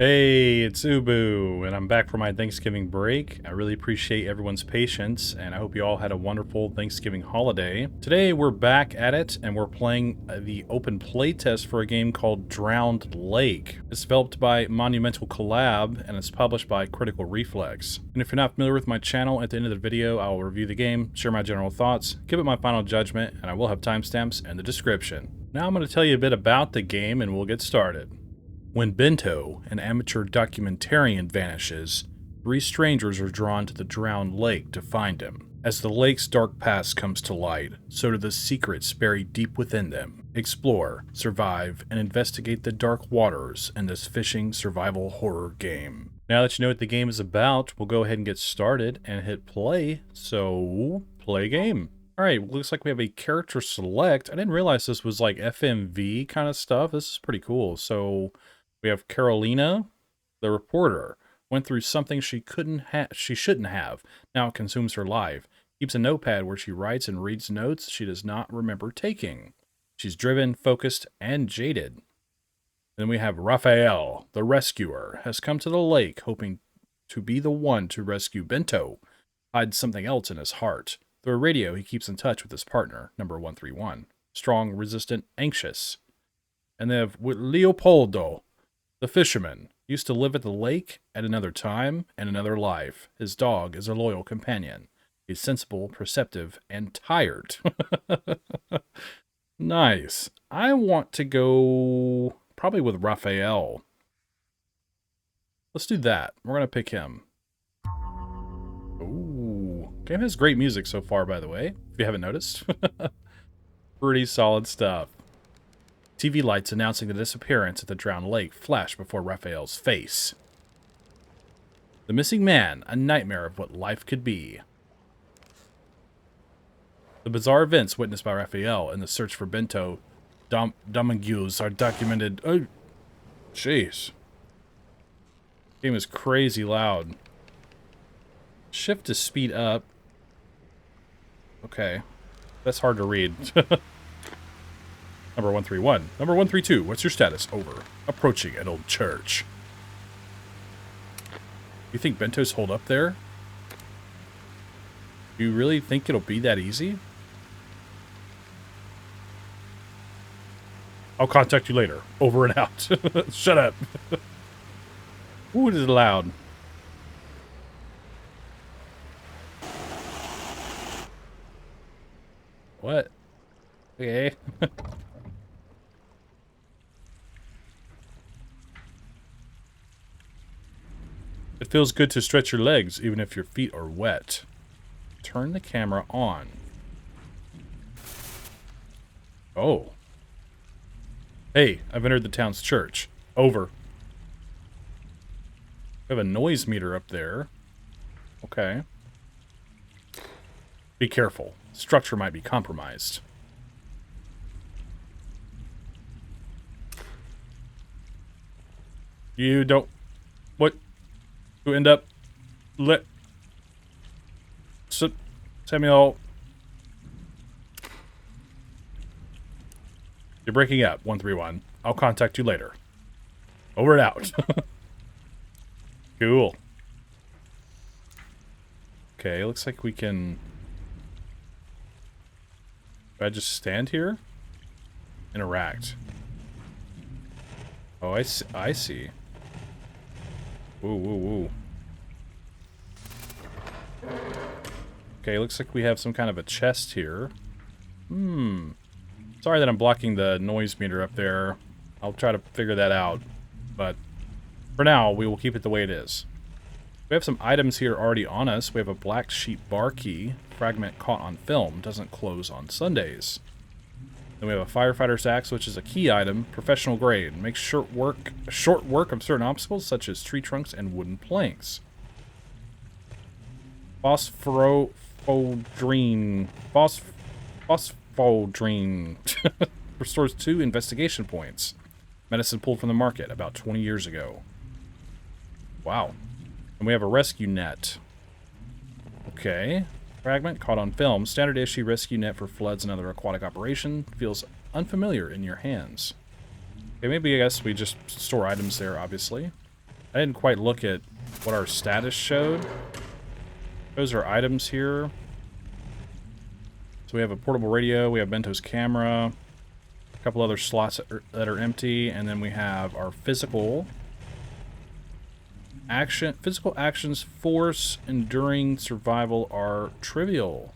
Hey, it's Ubu, and I'm back for my Thanksgiving break. I really appreciate everyone's patience, and I hope you all had a wonderful Thanksgiving holiday. Today, we're back at it, and we're playing the open playtest for a game called Drowned Lake. It's developed by Monumental Collab, and it's published by Critical Reflex. And if you're not familiar with my channel, at the end of the video, I will review the game, share my general thoughts, give it my final judgment, and I will have timestamps in the description. Now I'm going to tell you a bit about the game, and we'll get started. When Bento, an amateur documentarian, vanishes, three strangers are drawn to the drowned lake to find him. As the lake's dark past comes to light, so do the secrets buried deep within them. Explore, survive, and investigate the dark waters in this fishing survival horror game. Now that you know what the game is about, we'll go ahead and get started and hit play. So, play game. Alright, looks like we have a character select. I didn't realize this was like FMV kind of stuff. This is pretty cool. So, we have Carolina, the reporter, went through something she shouldn't have. Now it consumes her life. Keeps a notepad where she writes and reads notes she does not remember taking. She's driven, focused, and jaded. Then we have Raphael, the rescuer, has come to the lake hoping to be the one to rescue Bento. Hides something else in his heart. Through a radio, he keeps in touch with his partner, number 131. Strong, resistant, anxious. And they have Leopoldo, the fisherman, used to live at the lake at another time and another life. His dog is a loyal companion. He's sensible, perceptive, and tired. Nice. I want to go probably with Raphael. Let's do that. We're going to pick him. Ooh. Game has great music so far, by the way, if you haven't noticed. Pretty solid stuff. TV lights announcing the disappearance at the drowned lake flash before Raphael's face. The missing man, a nightmare of what life could be. The bizarre events witnessed by Raphael in the search for Bento Dominguez are documented. Oh, jeez. Game is crazy loud. Shift to speed up. Okay. That's hard to read. Number 131. Number 132, what's your status? Over. Approaching an old church. You think Bentos hold up there? Do you really think it'll be that easy? I'll contact you later. Over and out. Shut up. Ooh, it is loud. What? Okay. It feels good to stretch your legs, even if your feet are wet. Turn the camera on. Oh. Hey, I've entered the town's church. Over. We have a noise meter up there. Okay. Be careful. Structure might be compromised. You don't... What? To end up... Samuel... You're breaking up, 131. I'll contact you later. Over and out. Cool. Okay, looks like we can... Do I just stand here? Interact. Oh, I see. Woo, woo, woo. Okay, looks like we have some kind of a chest here. Sorry that I'm blocking the noise meter up there. I'll try to figure that out. But for now, we will keep it the way it is. We have some items here already on us. We have a black sheep bar key. Fragment caught on film. Doesn't close on Sundays. Then we have a firefighter's axe, which is a key item, professional grade. Makes short work of certain obstacles, such as tree trunks and wooden planks. Phosphorine restores 2 investigation points. Medicine pulled from the market about 20 years ago. Wow. And we have a rescue net. Okay. Fragment caught on film. Standard issue rescue net for floods and other aquatic operation. Feels unfamiliar in your hands. Okay, maybe I guess we just store items there, obviously. I didn't quite look at what our status showed. Those are items here. So we have a portable radio, we have Bento's camera, a couple other slots that are empty, and then we have our physical actions, force, enduring, survival are trivial.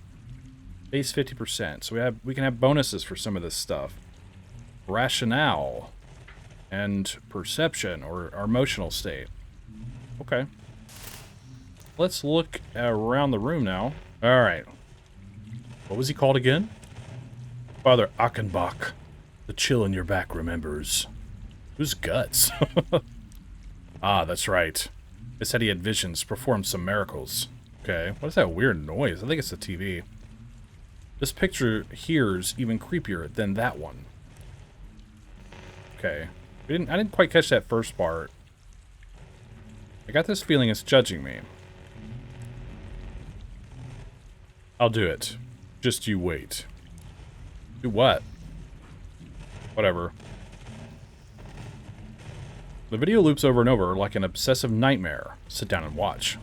Base 50%. So we can have bonuses for some of this stuff. Rationale and perception or our emotional state. Okay. Let's look around the room now. All right. What was he called again? Father Achenbach. The chill in your back remembers. Whose guts? Ah, that's right. They said he had visions, performed some miracles. Okay, what is that weird noise? I think it's the TV. This picture here's even creepier than that one. Okay. I didn't quite catch that first part. I got this feeling it's judging me. I'll do it. Just you wait. Do what? Whatever. The video loops over and over like an obsessive nightmare. Sit down and watch.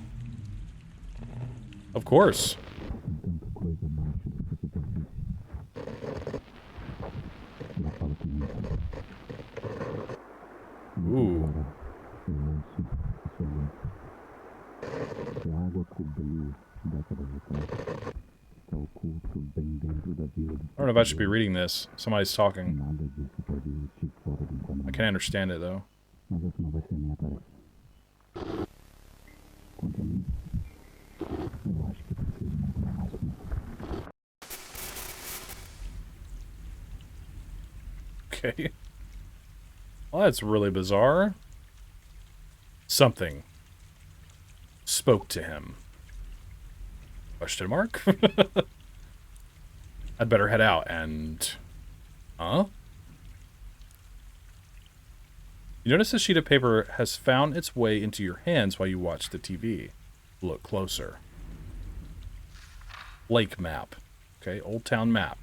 Of course. Ooh. I don't know if I should be reading this. Somebody's talking. I can't understand it though. Okay. Well, that's really bizarre. Something spoke to him. Question mark? I'd better head out and... Huh? You notice the sheet of paper has found its way into your hands while you watch the TV. Look closer. Lake map. Okay, Old Town map.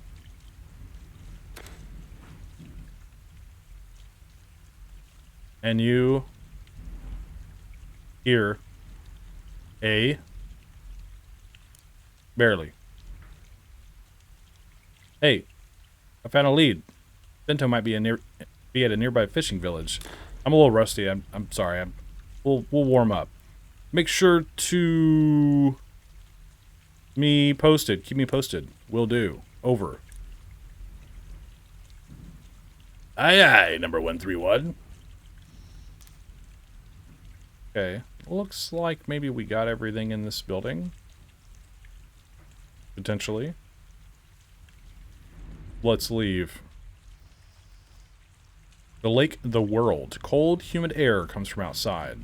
And you hear a barely. Hey, I found a lead. Bento might be at a nearby fishing village. I'm a little rusty. I'm sorry. We'll warm up. Make sure to keep me posted. Will do. Over. Aye aye, number 131. Okay. Looks like maybe we got everything in this building. Potentially. Let's leave. The lake, the world. Cold, humid air comes from outside.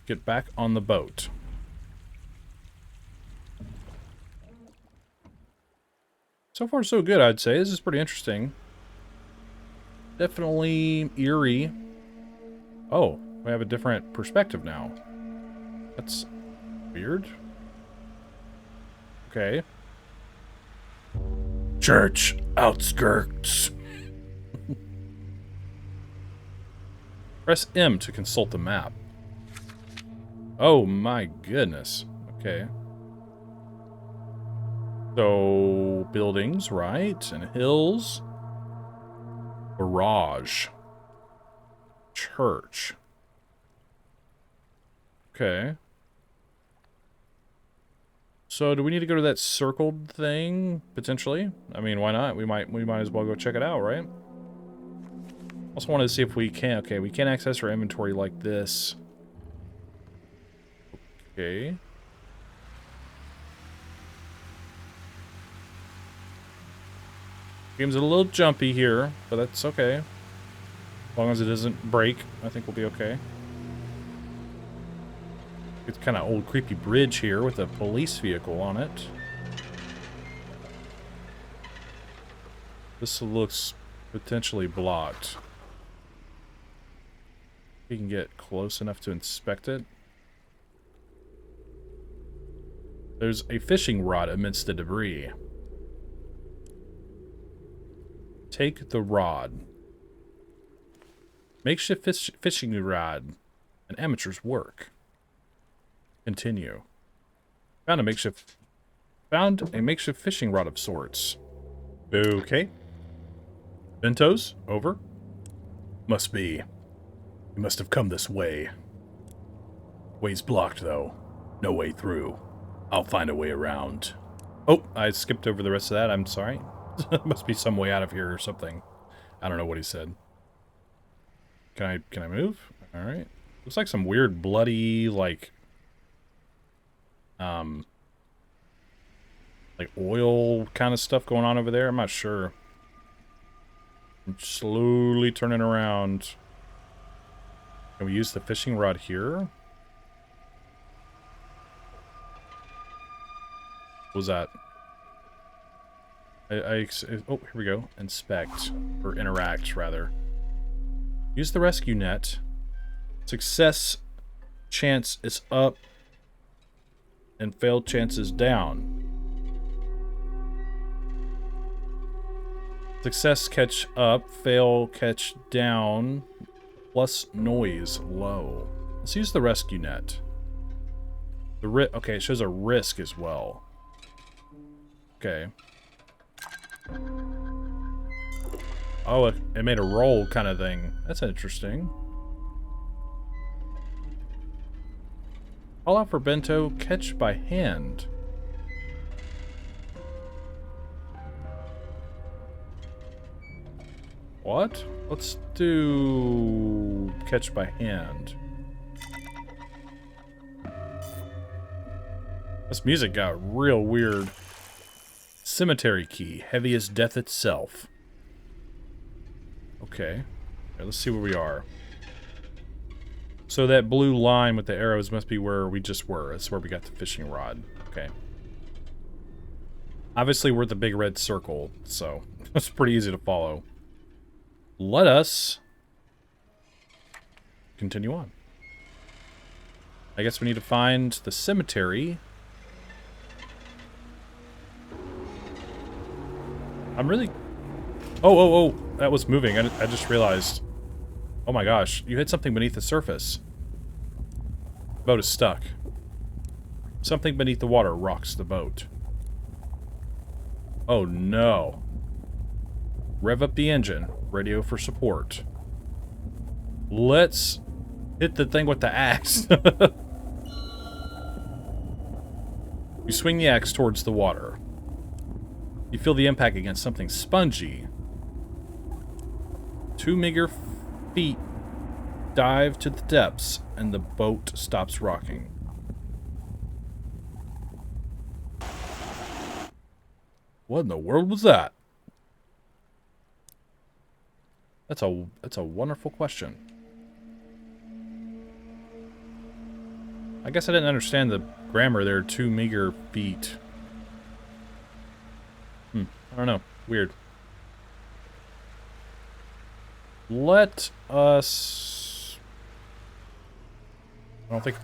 Get back on the boat. So far, so good, I'd say. This is pretty interesting. Definitely eerie. Oh, we have a different perspective now. That's weird. Okay. Church outskirts. Press M to consult the map. Oh my goodness. Okay. So, buildings, right? And hills. Barrage. Church. Okay. So, do we need to go to that circled thing? Potentially? I mean, why not? We might as well go check it out, right? Also wanted to see if we can. Okay, we can't access our inventory like this. Okay. Game's a little jumpy here, but that's okay. As long as it doesn't break, I think we'll be okay. It's kind of old creepy bridge here with a police vehicle on it. This looks potentially blocked. We can get close enough to inspect it. There's a fishing rod amidst the debris. Take the rod. Makeshift fishing rod. An amateur's work. Continue. Found a makeshift fishing rod of sorts. Okay. Bento's? Over. Must be. You must have come this way. Way's blocked, though. No way through. I'll find a way around. Oh, I skipped over the rest of that. I'm sorry. Must be some way out of here or something. I don't know what he said. Can I move? All right. Looks like some weird bloody, like oil kind of stuff going on over there. I'm not sure. I'm slowly turning around. Can we use the fishing rod here? What was that? Oh, here we go. Inspect. Or interact, rather. Use the rescue net. Success chance is up. And failed chance is down. Success catch up. Fail catch down. Plus noise low. Let's use the rescue net. Okay, it shows a risk as well. Okay. Oh, it made a roll kind of thing. That's interesting. Call out for Bento. Catch by hand. What? Let's do catch by hand. This music got real weird. Cemetery key. Heavy as death itself. Okay. Right, let's see where we are. So that blue line with the arrows must be where we just were. That's where we got the fishing rod. Okay. Obviously, we're at the big red circle, so it's pretty easy to follow. Let us continue on. I guess we need to find the cemetery. I'm really... Oh, that was moving. I just realized. Oh my gosh, you hit something beneath the surface. The boat is stuck. Something beneath the water rocks the boat. Oh no. Rev up the engine. Radio for support. Let's hit the thing with the axe. You swing the axe towards the water. You feel the impact against something spongy. 2 meager feet dive to the depths, and the boat stops rocking. What in the world was that? That's a wonderful question. I guess I didn't understand the grammar there. 2 meager feet. I don't know. Weird. Let us... I don't think...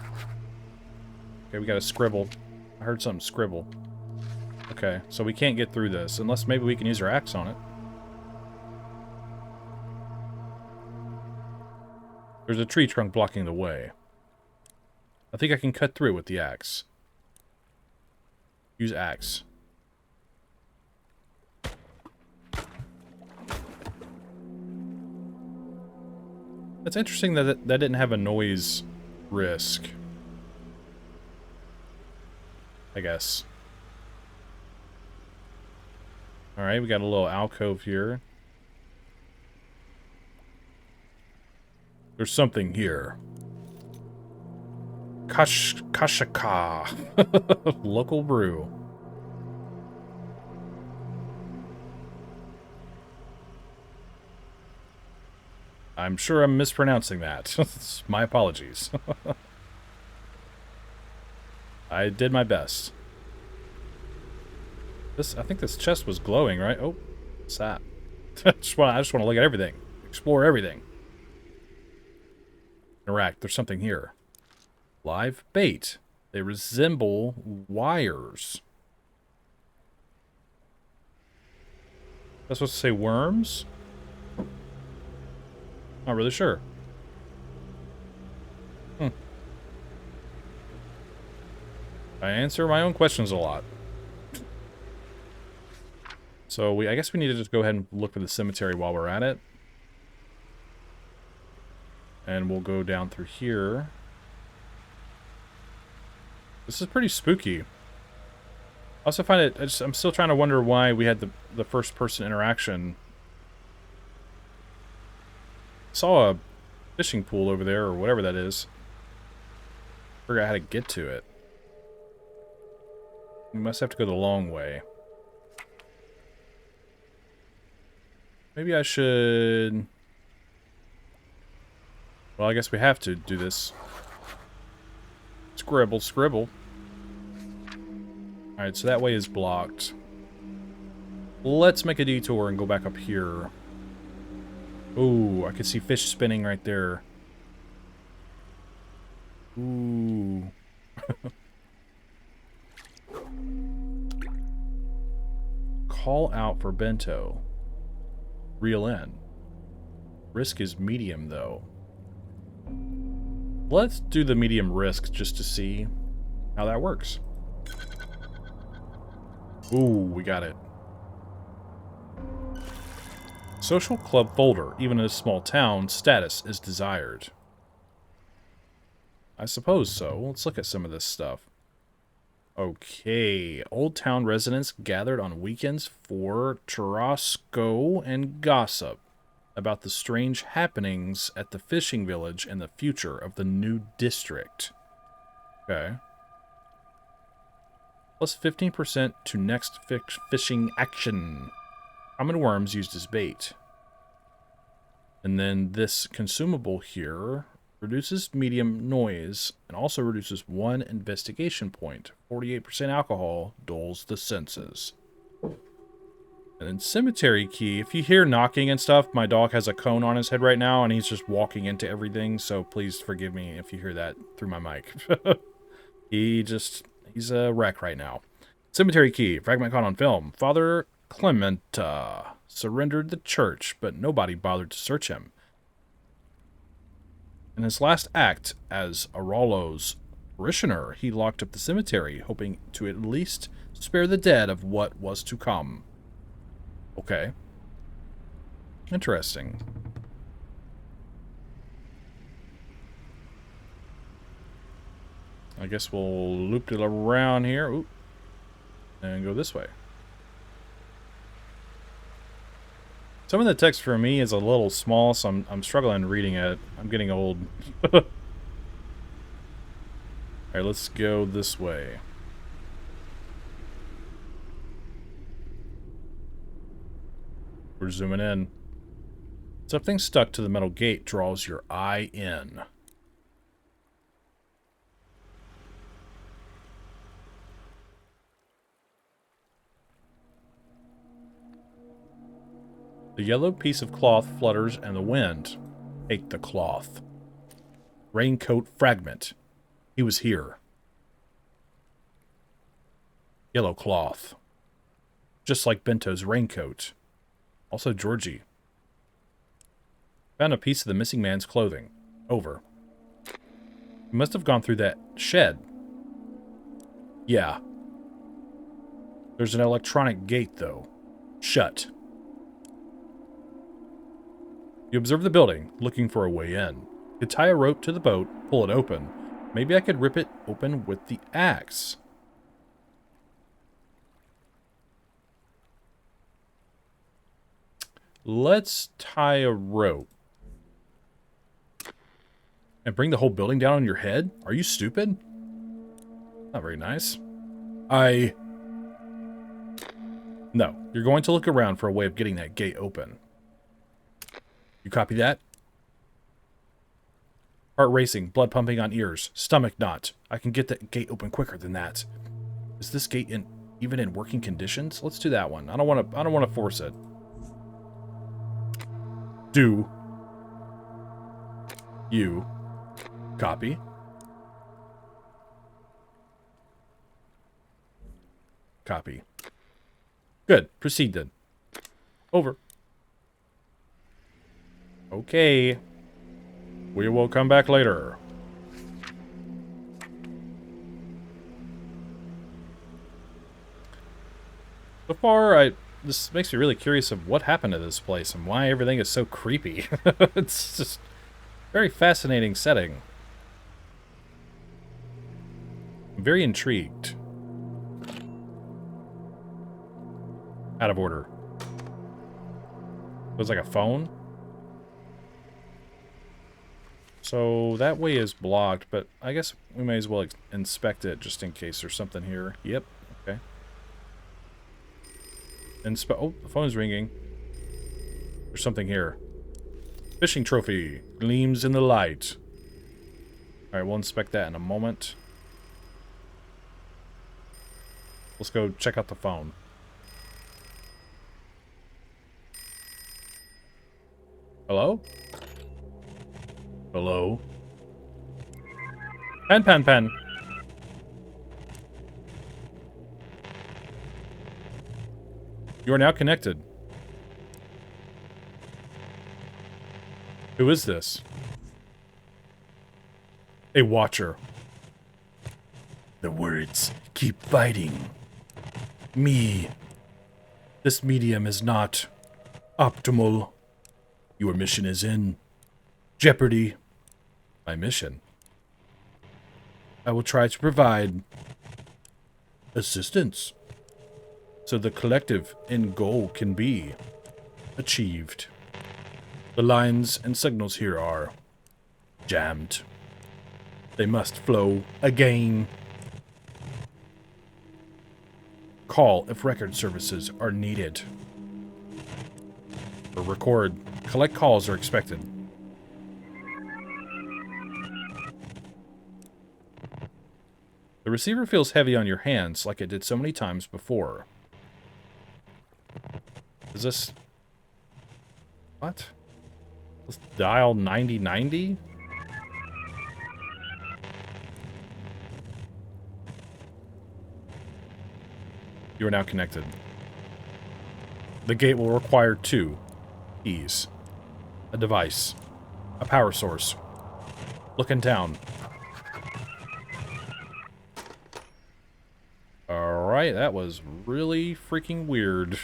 Okay, we got a scribble. I heard something scribble. Okay, so we can't get through this, unless maybe we can use our axe on it. There's a tree trunk blocking the way. I think I can cut through it with the axe. Use axe. It's interesting that that didn't have a noise risk. I guess. Alright, we got a little alcove here. There's something here. Kashaka. Local brew. I'm sure I'm mispronouncing that. My apologies. I did my best. I think this chest was glowing, right? Oh, what's that? I just want to look at everything. Explore everything. Interact. There's something here. Live bait. They resemble wires. That's supposed to say worms? Not really sure. Hmm. I answer my own questions a lot. So I guess we need to just go ahead and look for the cemetery while we're at it. And we'll go down through here. This is pretty spooky. I also find it, I'm still trying to wonder why we had the first person interaction. Saw a fishing pool over there, or whatever that is. Figure out how to get to it. We must have to go the long way. Maybe I should... Well, I guess we have to do this. Scribble, scribble. Alright, so that way is blocked. Let's make a detour and go back up here. Ooh, I can see fish spinning right there. Ooh. Call out for Bento. Reel in. Risk is medium, though. Let's do the medium risk just to see how that works. Ooh, we got it. Social club folder. Even in a small town, status is desired. I suppose so. Let's look at some of this stuff. Okay. Old town residents gathered on weekends for churrasco and gossip about the strange happenings at the fishing village and the future of the new district. Okay. Plus 15% to next fishing action. Common worms used as bait. And then this consumable here reduces medium noise and also reduces 1 investigation point. 48% alcohol dulls the senses. And then cemetery key. If you hear knocking and stuff, my dog has a cone on his head right now and he's just walking into everything, so please forgive me if you hear that through my mic. He's a wreck right now. Cemetery key. Fragment caught on film. Father Clement surrendered the church, but nobody bothered to search him. In his last act as Aralo's parishioner, he locked up the cemetery, hoping to at least spare the dead of what was to come. Okay. Interesting. I guess we'll loop it around here. Ooh. And go this way. Some of the text for me is a little small, so I'm struggling reading it. I'm getting old. Alright, let's go this way. We're zooming in. Something stuck to the metal gate draws your eye in. The yellow piece of cloth flutters in the wind. Take the cloth. Raincoat fragment. He was here. Yellow cloth. Just like Bento's raincoat. Also Georgie. Found a piece of the missing man's clothing. Over. He must have gone through that shed. Yeah. There's an electronic gate, though. Shut. You observe the building, looking for a way in. You tie a rope to the boat, pull it open. Maybe I could rip it open with the axe. Let's tie a rope. And bring the whole building down on your head? Are you stupid? Not very nice. No, you're going to look around for a way of getting that gate open. You copy that? Heart racing, blood pumping on ears, stomach knot. I can get that gate open quicker than that. Is this gate even in working conditions? Let's do that one. I don't want to force it. Do you copy? Copy. Good. Proceed then. Over. Okay. We will come back later. So far, this makes me really curious of what happened to this place and why everything is so creepy. It's just very fascinating setting. I'm very intrigued. Out of order. It was like a phone. So that way is blocked, but I guess we may as well inspect it just in case there's something here. Yep. Okay. Oh, the phone's ringing. There's something here. Fishing trophy. Gleams in the light. Alright, we'll inspect that in a moment. Let's go check out the phone. Hello? Hello? Pen. You are now connected. Who is this? A watcher. The words keep fighting. Me. This medium is not optimal. Your mission is in jeopardy. My mission? I will try to provide assistance so the collective end goal can be achieved. The lines and signals here are jammed. They must flow again. Call if record services are needed. Or record. Collect calls are expected. The receiver feels heavy on your hands like it did so many times before. Is this... What? Let's dial 9090? You are now connected. The gate will require 2 keys. A device. A power source. Look in town. Alright, that was really freaking weird.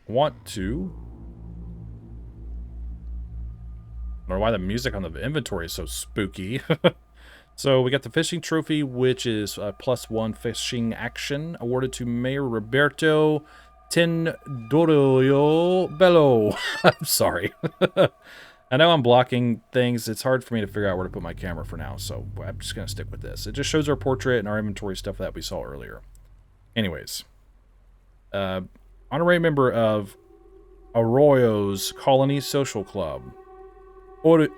Want to... I don't know why the music on the inventory is so spooky. So we got the fishing trophy, which is +1 fishing action, awarded to Mayor Roberto Tendorio Bello. I'm sorry. I know I'm blocking things. It's hard for me to figure out where to put my camera for now, so I'm just going to stick with this. It just shows our portrait and our inventory stuff that we saw earlier. Anyways. Honorary member of Arroyo's Colony Social Club.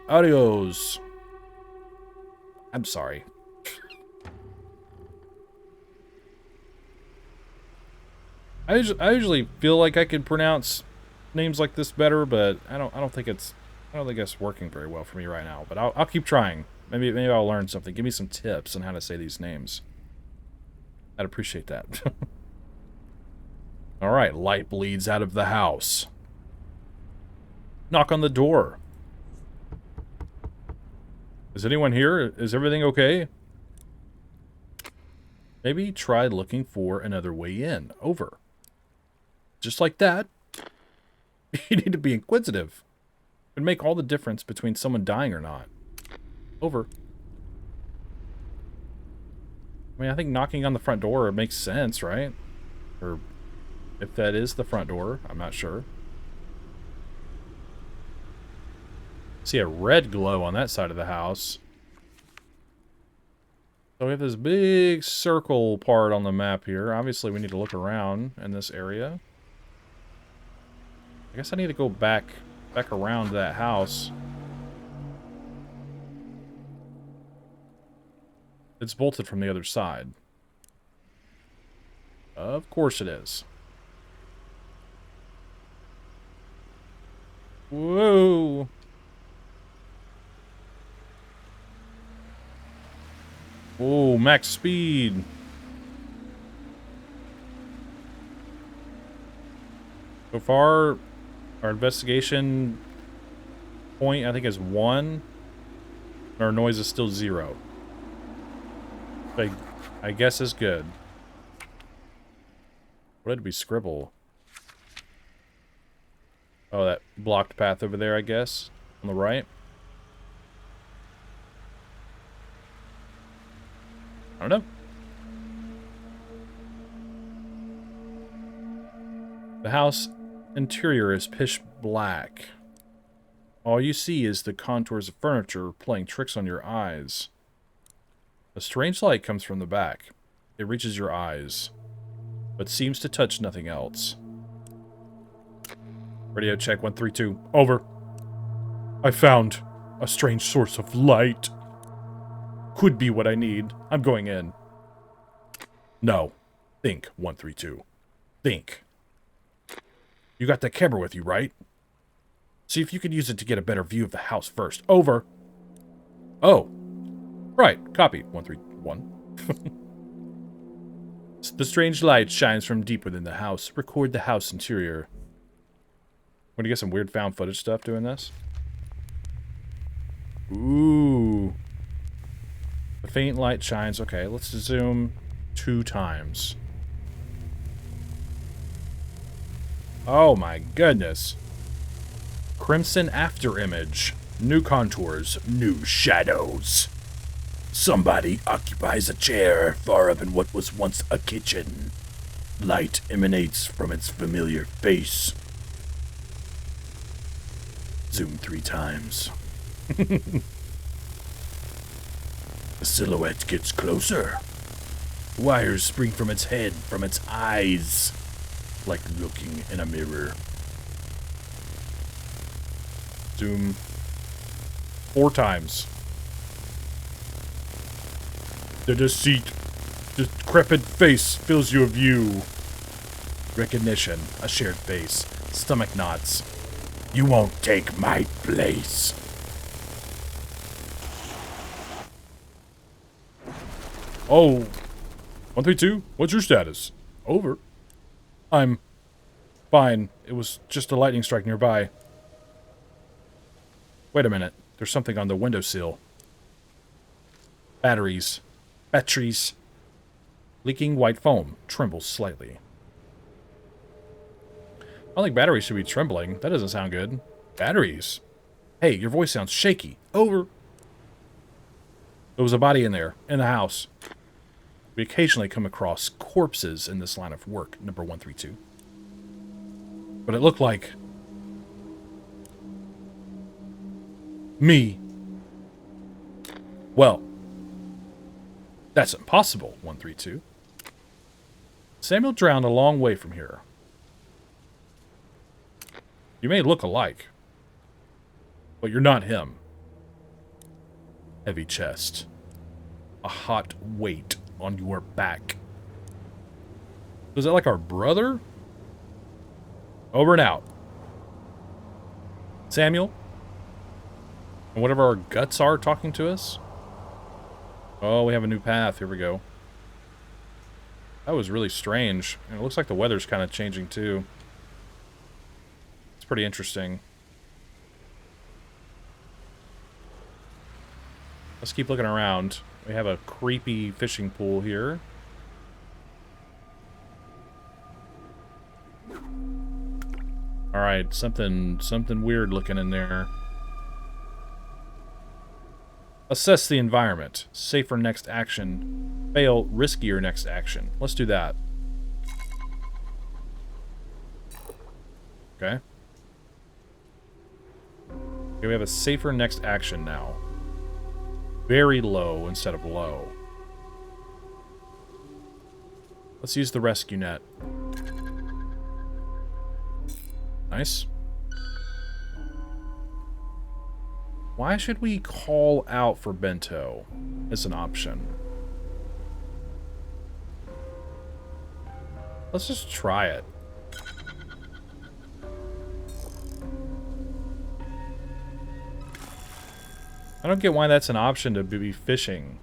Adios. I'm sorry. I usually feel like I could pronounce names like this better, but I don't think it's working very well for me right now. But I'll keep trying. Maybe I'll learn something. Give me some tips on how to say these names. I'd appreciate that. All right, light bleeds out of the house. Knock on the door. Is anyone here? Is everything okay? Maybe try looking for another way in. Over. Just like that. You need to be inquisitive. It would make all the difference between someone dying or not. Over. I mean, I think knocking on the front door makes sense, right? Or if that is the front door, I'm not sure. See a red glow on that side of the house. So we have this big circle part on the map here. Obviously, we need to look around in this area. I guess I need to go back around that house. It's bolted from the other side. Of course it is. Whoa! Whoa, max speed. So far, our investigation point, I think, is 1. And our noise is still 0. I guess is good. What did we scribble? Oh, that blocked path over there, I guess. On the right. I don't know. The house interior is pitch black. All you see is the contours of furniture playing tricks on your eyes. A strange light comes from the back. It reaches your eyes, but seems to touch nothing else. Radio check 132. Over. I found a strange source of light. Could be what I need. I'm going in. No. Think, 132. Think. You got that camera with you, right? See if you can use it to get a better view of the house first. Over. Oh. Right. Copy. 131. The strange light shines from deep within the house. Record the house interior. Want to get some weird found footage stuff doing this? Ooh. The faint light shines. Okay, let's zoom 2 times. Oh my goodness. Crimson after image. New contours, new shadows. Somebody occupies a chair far up in what was once a kitchen. Light emanates from its familiar face. Zoom 3 times. The silhouette gets closer. Wires spring from its head, from its eyes, like looking in a mirror. Zoom 4 times. The decrepit face fills your view. Recognition, a shared face, stomach knots. You won't take my place. Oh, 132, what's your status? Over. I'm fine. It was just a lightning strike nearby. Wait a minute. There's something on the windowsill. Batteries. Batteries. Leaking white foam. Trembles slightly. I don't think batteries should be trembling. That doesn't sound good. Batteries. Hey, your voice sounds shaky. Over. There was a body in there, in the house. We occasionally come across corpses in this line of work, number 132. But it looked like me. Well, that's impossible, 132. Samuel drowned a long way from here. You may look alike, but you're not him. Heavy chest. A hot weight on your back. Was that like our brother? Over and out. Samuel? And whatever our guts are talking to us? Oh, we have a new path. Here we go. That was really strange. And it looks like the weather's kind of changing too. It's pretty interesting. Let's keep looking around. We have a creepy fishing pool here. Alright, something weird looking in there. Assess the environment. Safer next action. Fail, riskier next action. Let's do that. Okay. Okay, we have a safer next action now. Very low instead of low. Let's use the rescue net. Nice. Why should we call out for Bento as an option? Let's just try it. I don't get why that's an option to be fishing.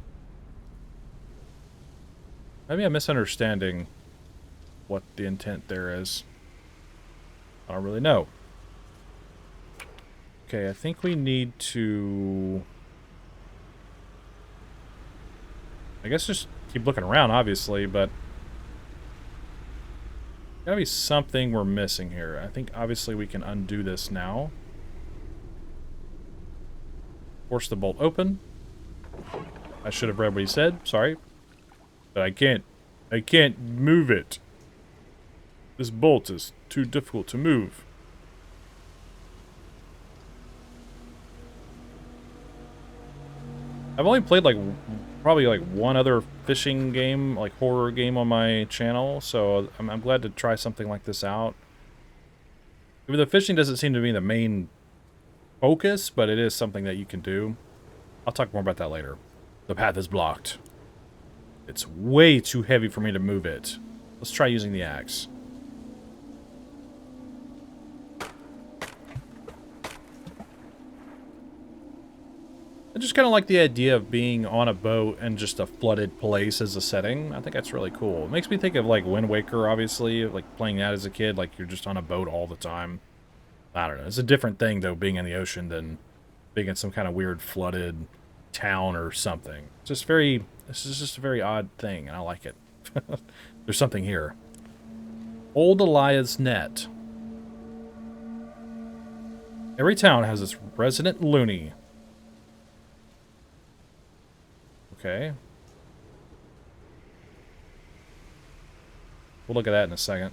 Maybe I'm misunderstanding what the intent there is. I don't really know. Okay, I think we need to... I guess just keep looking around, obviously, but... Gotta be something we're missing here. I think obviously we can undo this now. Force the bolt open. I should have read what he said, sorry. But I can't move it. This bolt is too difficult to move. I've only played like probably like one other fishing game, like horror game on my channel, so I'm glad to try something like this out. Even though fishing doesn't seem to be the main focus, but it is something that you can do. I'll talk more about that later. The path is blocked. It's way too heavy for me to move it. Let's try using the axe. I just kind of like the idea of being on a boat and just a flooded place as a setting. I think that's really cool. It makes me think of like Wind Waker, obviously, like playing that as a kid, like you're just on a boat all the time. I don't know. It's a different thing though, being in the ocean than being in some kind of weird flooded town or something. This is just a very odd thing, and I like it. There's something here. Old Elias Net. Every town has its resident loony. Okay. We'll look at that in a second.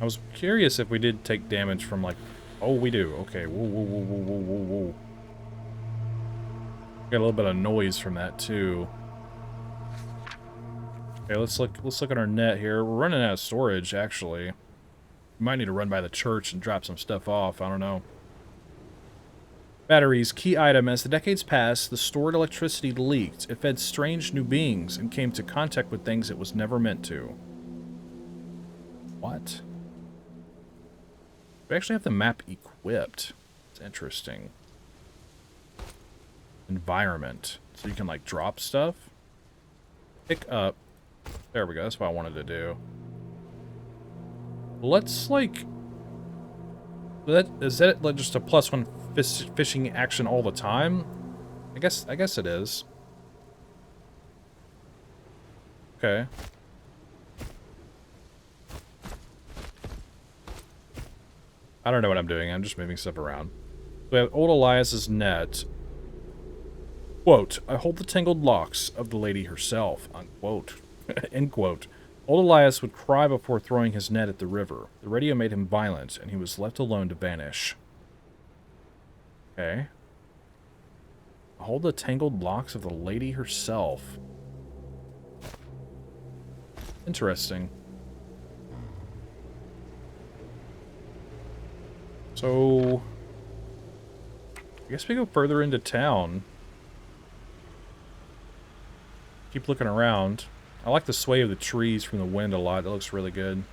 I was curious if we did take damage from, like... Oh, we do. Okay. Whoa, whoa, whoa, whoa, whoa, whoa, whoa. Got a little bit of noise from that, too. Okay, let's look at our net here. We're running out of storage, actually. We might need to run by the church and drop some stuff off. I don't know. Batteries, key item. As the decades passed, the stored electricity leaked. It fed strange new beings and came to contact with things it was never meant to. What? We actually have the map equipped. It's interesting. Environment. So you can, like, drop stuff. Pick up. There we go. That's what I wanted to do. Let's, like... Is that like just a +1 fishing action all the time? I guess it is. Okay. I don't know what I'm doing. I'm just moving stuff around. We have Old Elias's net. Quote, I hold the tangled locks of the lady herself. Unquote. End quote. Old Elias would cry before throwing his net at the river. The radio made him violent, and he was left alone to vanish. Okay. Hold the tangled locks of the lady herself. Interesting. So... I guess we go further into town. Keep looking around. I like the sway of the trees from the wind a lot. That looks really good.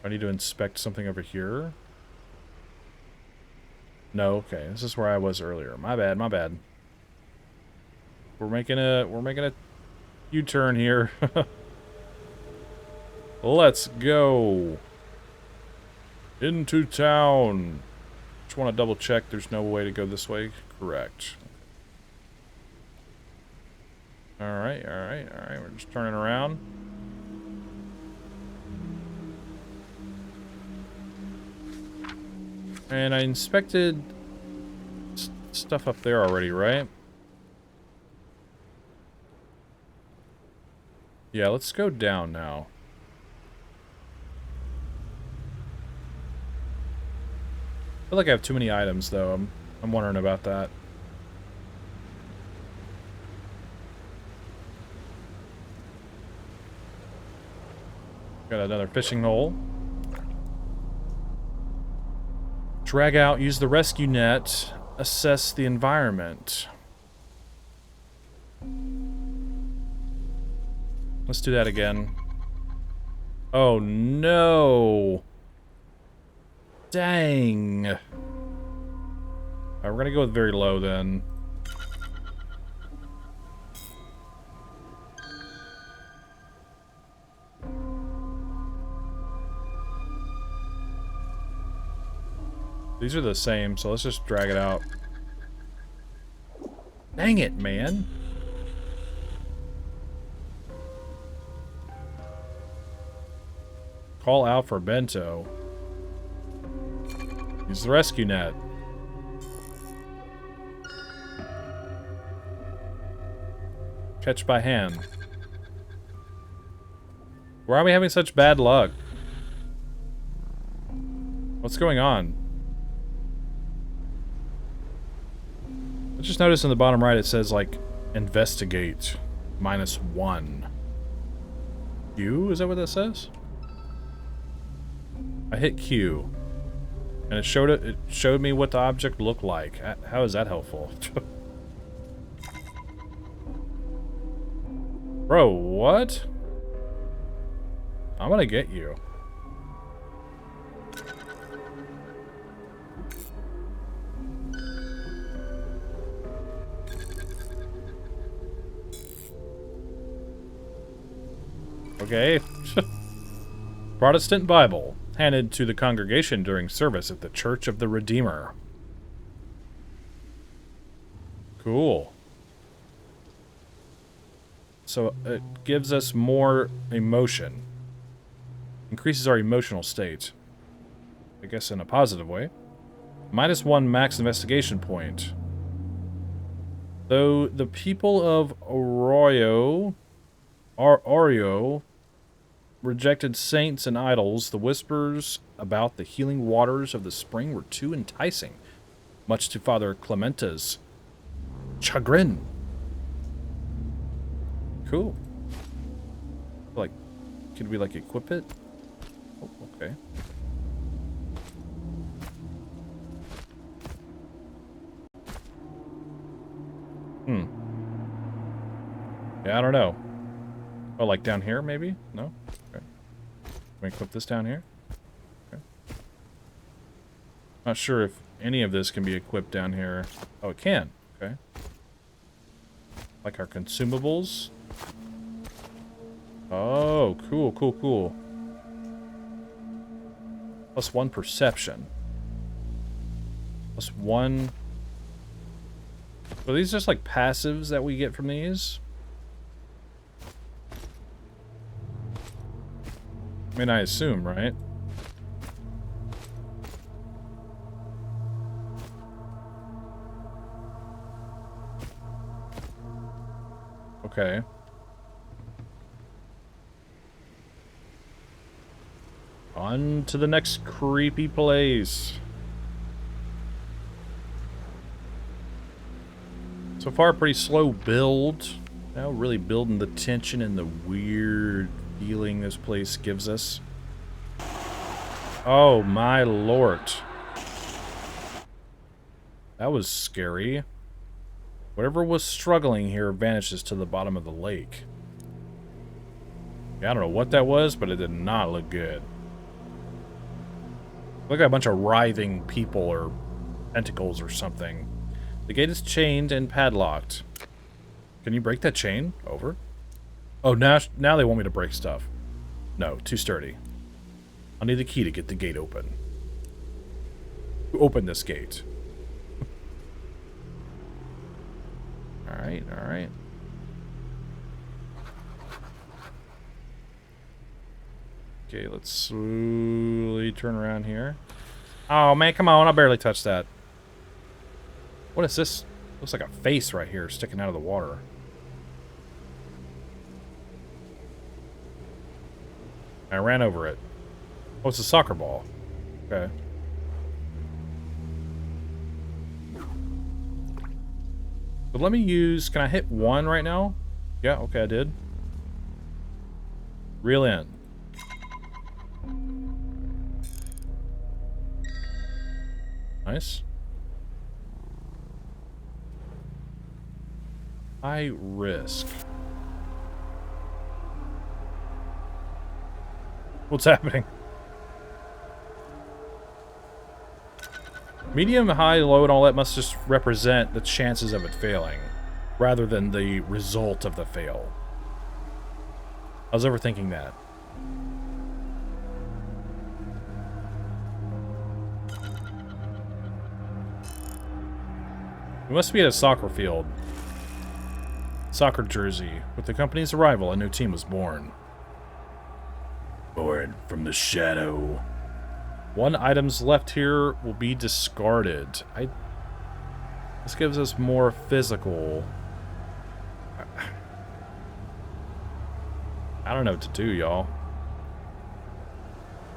I need to inspect something over here. No, okay. This is where I was earlier. My bad, my bad. We're making a U-turn here. Let's go into town. Just want to double check there's no way to go this way. Correct. Alright, alright, alright. We're just turning around. And I inspected stuff up there already, right? Yeah, let's go down now. I feel like I have too many items, though. I'm wondering about that. Got another fishing hole. Drag out, use the rescue net, assess the environment. Let's do that again. Oh no! Dang. Alright, we're gonna go with very low then. These are the same, so let's just drag it out. Dang it, man. Call out for Bento. Use the rescue net. Catch by hand. Why are we having such bad luck? What's going on? I just noticed in the bottom right it says, like, investigate. -1. Q? Is that what that says? I hit Q. And it showed me what the object looked like. How is that helpful? Bro, what? I'm gonna get you. Okay. Protestant Bible, handed to the congregation during service at the Church of the Redeemer. Cool. So it gives us more emotion. Increases our emotional state. I guess in a positive way. -1 max investigation point. Though the people of Oreo rejected saints and idols, the whispers about the healing waters of the spring were too enticing, much to Father Clementa's chagrin. Cool. Like, could we, like, equip it? Oh, okay. Yeah, I don't know. Oh, like down here, maybe? No? Okay. Can we equip this down here? Okay. Not sure if any of this can be equipped down here. Oh, it can. Okay. Like our consumables. Oh, cool, cool, cool. +1 perception. +1. Are these just like passives that we get from these? I mean, I assume, right? Okay. On to the next creepy place. So far, pretty slow build. Now really building the tension and the weird feeling this place gives us. Oh my lord. That was scary. Whatever was struggling here vanishes to the bottom of the lake. Yeah, I don't know what that was, but it did not look good. Look at a bunch of writhing people or tentacles or something. The gate is chained and padlocked. Can you break that chain? Over. Oh, now they want me to break stuff. No, too sturdy. I'll need the key to get the gate open. Open this gate. Alright, alright. Okay, let's slowly turn around here. Oh, man, come on. I barely touched that. What is this? Looks like a face right here sticking out of the water. I ran over it. Oh, it's a soccer ball. Okay. But let me use... Can I hit 1 right now? Yeah, okay, I did. Reel in. Nice. High risk. What's happening? Medium, high, low, and all that must just represent the chances of it failing, rather than the result of the fail. I was overthinking that. We must be at a soccer field. Soccer jersey. With the company's arrival, a new team was born. Born from the shadow. One item's left here will be discarded. This gives us more physical. I don't know what to do, y'all.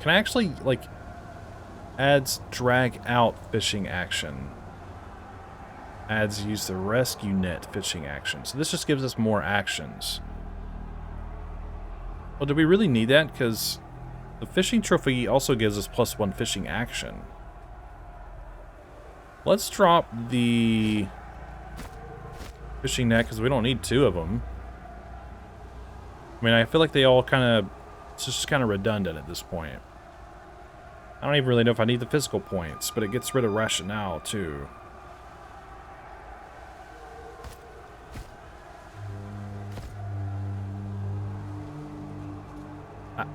Can I actually, like, adds drag out fishing action? Adds use the rescue net fishing action. So this just gives us more actions. Well, do we really need that? Because the fishing trophy also gives us +1 fishing action. Let's drop the fishing net because we don't need 2 of them. I mean, I feel like they all kind of... It's just kind of redundant at this point. I don't even really know if I need the physical points, but it gets rid of rationale, too.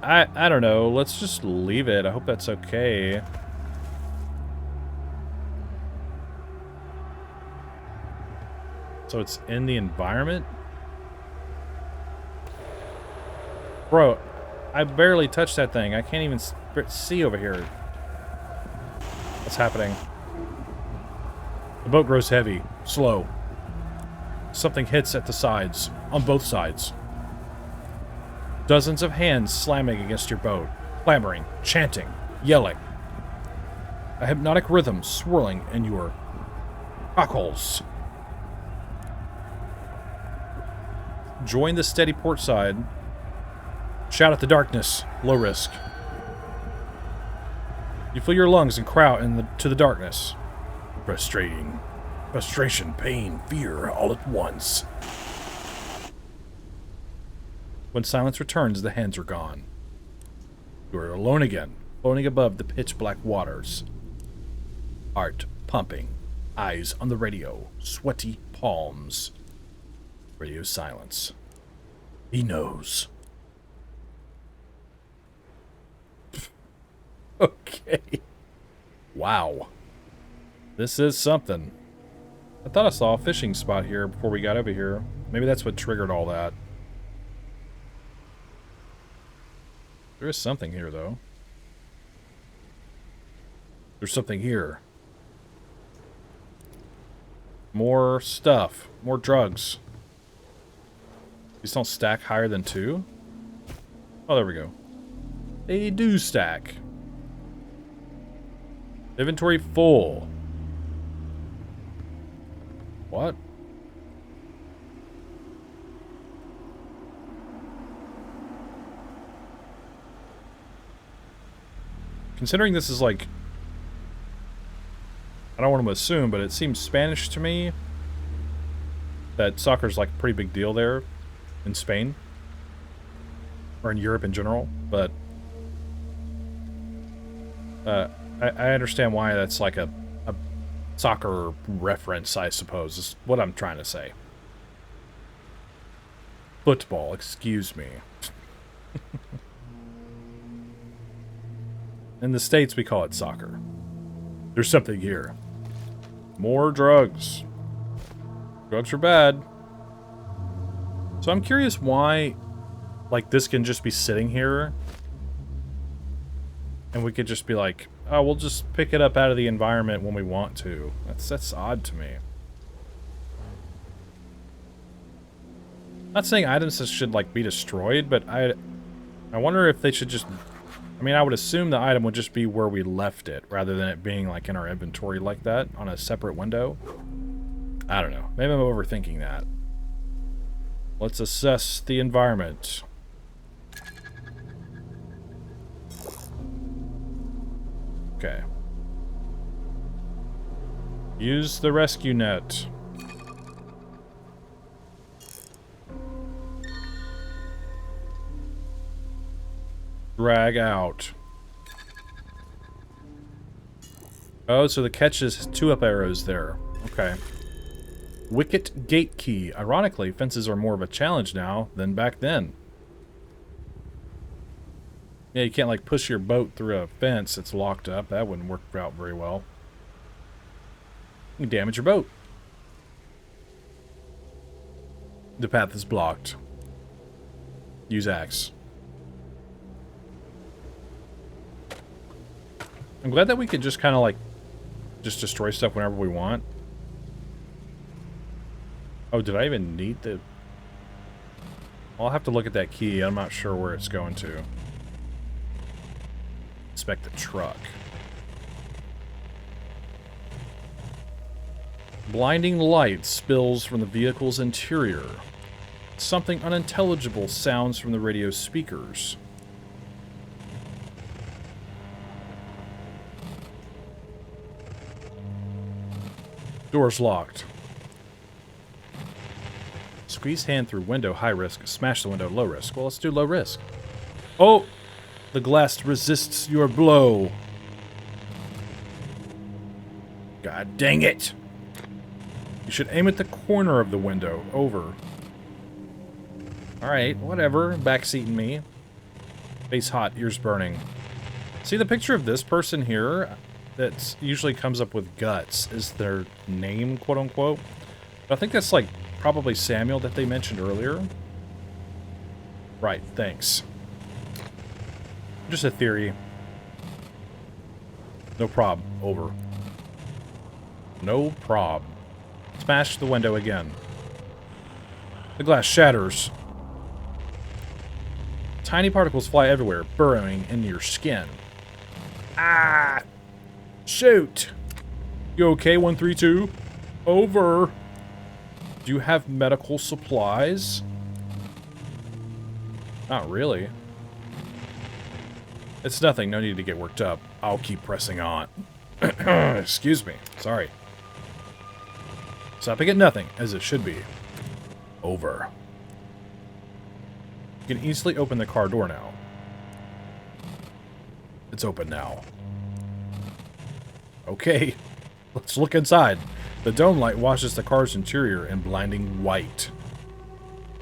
I don't know. Let's just leave it. I hope that's okay. So it's in the environment? Bro, I barely touched that thing. I can't even see over here. What's happening? The boat grows heavy, slow. Something hits at the sides, on both sides. Dozens of hands slamming against your boat, clamoring, chanting, yelling. A hypnotic rhythm swirling in your cockles. Join the steady port side. Shout at the darkness, low risk. You fill your lungs and cry out to the darkness. Frustrating. Frustration, pain, fear, all at once. When silence returns, the hands are gone. You are alone again, floating above the pitch-black waters. Heart pumping, eyes on the radio, sweaty palms. Radio silence. He knows. Okay. Wow. This is something. I thought I saw a fishing spot here before we got over here. Maybe that's what triggered all that. There is something here, though. There's something here. More stuff. More drugs. These don't stack higher than 2? Oh, there we go. They do stack. Inventory full. What? Considering this is like... I don't want to assume, but it seems Spanish to me. That soccer's like a pretty big deal there in Spain. Or in Europe in general, but... I understand why that's like a soccer reference, I suppose, is what I'm trying to say. Football, excuse me. In the States, we call it soccer. There's something here. More drugs. Drugs are bad. So I'm curious why, like, this can just be sitting here. And we could just be like, oh, we'll just pick it up out of the environment when we want to. That's odd to me. Not saying items should, like, be destroyed, but I wonder if they should just... I mean, I would assume the item would just be where we left it, rather than it being, like, in our inventory like that, on a separate window. I don't know. Maybe I'm overthinking that. Let's assess the environment. Okay. Use the rescue net. Drag out. Oh, so the catch is 2 up arrows there. Okay. Wicket gate key. Ironically, fences are more of a challenge now than back then. Yeah, you can't, like, push your boat through a fence that's locked up. That wouldn't work out very well. You can damage your boat. The path is blocked. Use axe. I'm glad that we could just kind of like, just destroy stuff whenever we want. Oh, did I even need the... I'll have to look at that key. I'm not sure where it's going to. Inspect the truck. Blinding light spills from the vehicle's interior. Something unintelligible sounds from the radio speakers. Door's locked. Squeeze hand through window, high risk. Smash the window, low risk. Well, let's do low risk. Oh! The glass resists your blow. God dang it! You should aim at the corner of the window. Over. Alright, whatever. Backseating me. Face hot, ears burning. See the picture of this person here? That usually comes up with guts. Is their name, quote unquote? But I think that's like probably Samuel that they mentioned earlier. Right, thanks. Just a theory. No prob. Over. No prob. Smash the window again. The glass shatters. Tiny particles fly everywhere, burrowing into your skin. Ah! Shoot! You okay, 132? Over. Do you have medical supplies? Not really. It's nothing, no need to get worked up. I'll keep pressing on. Excuse me, sorry. Stopping at nothing, as it should be. Over. You can easily open the car door now. It's open now. Okay, let's look inside. The dome light washes the car's interior in blinding white.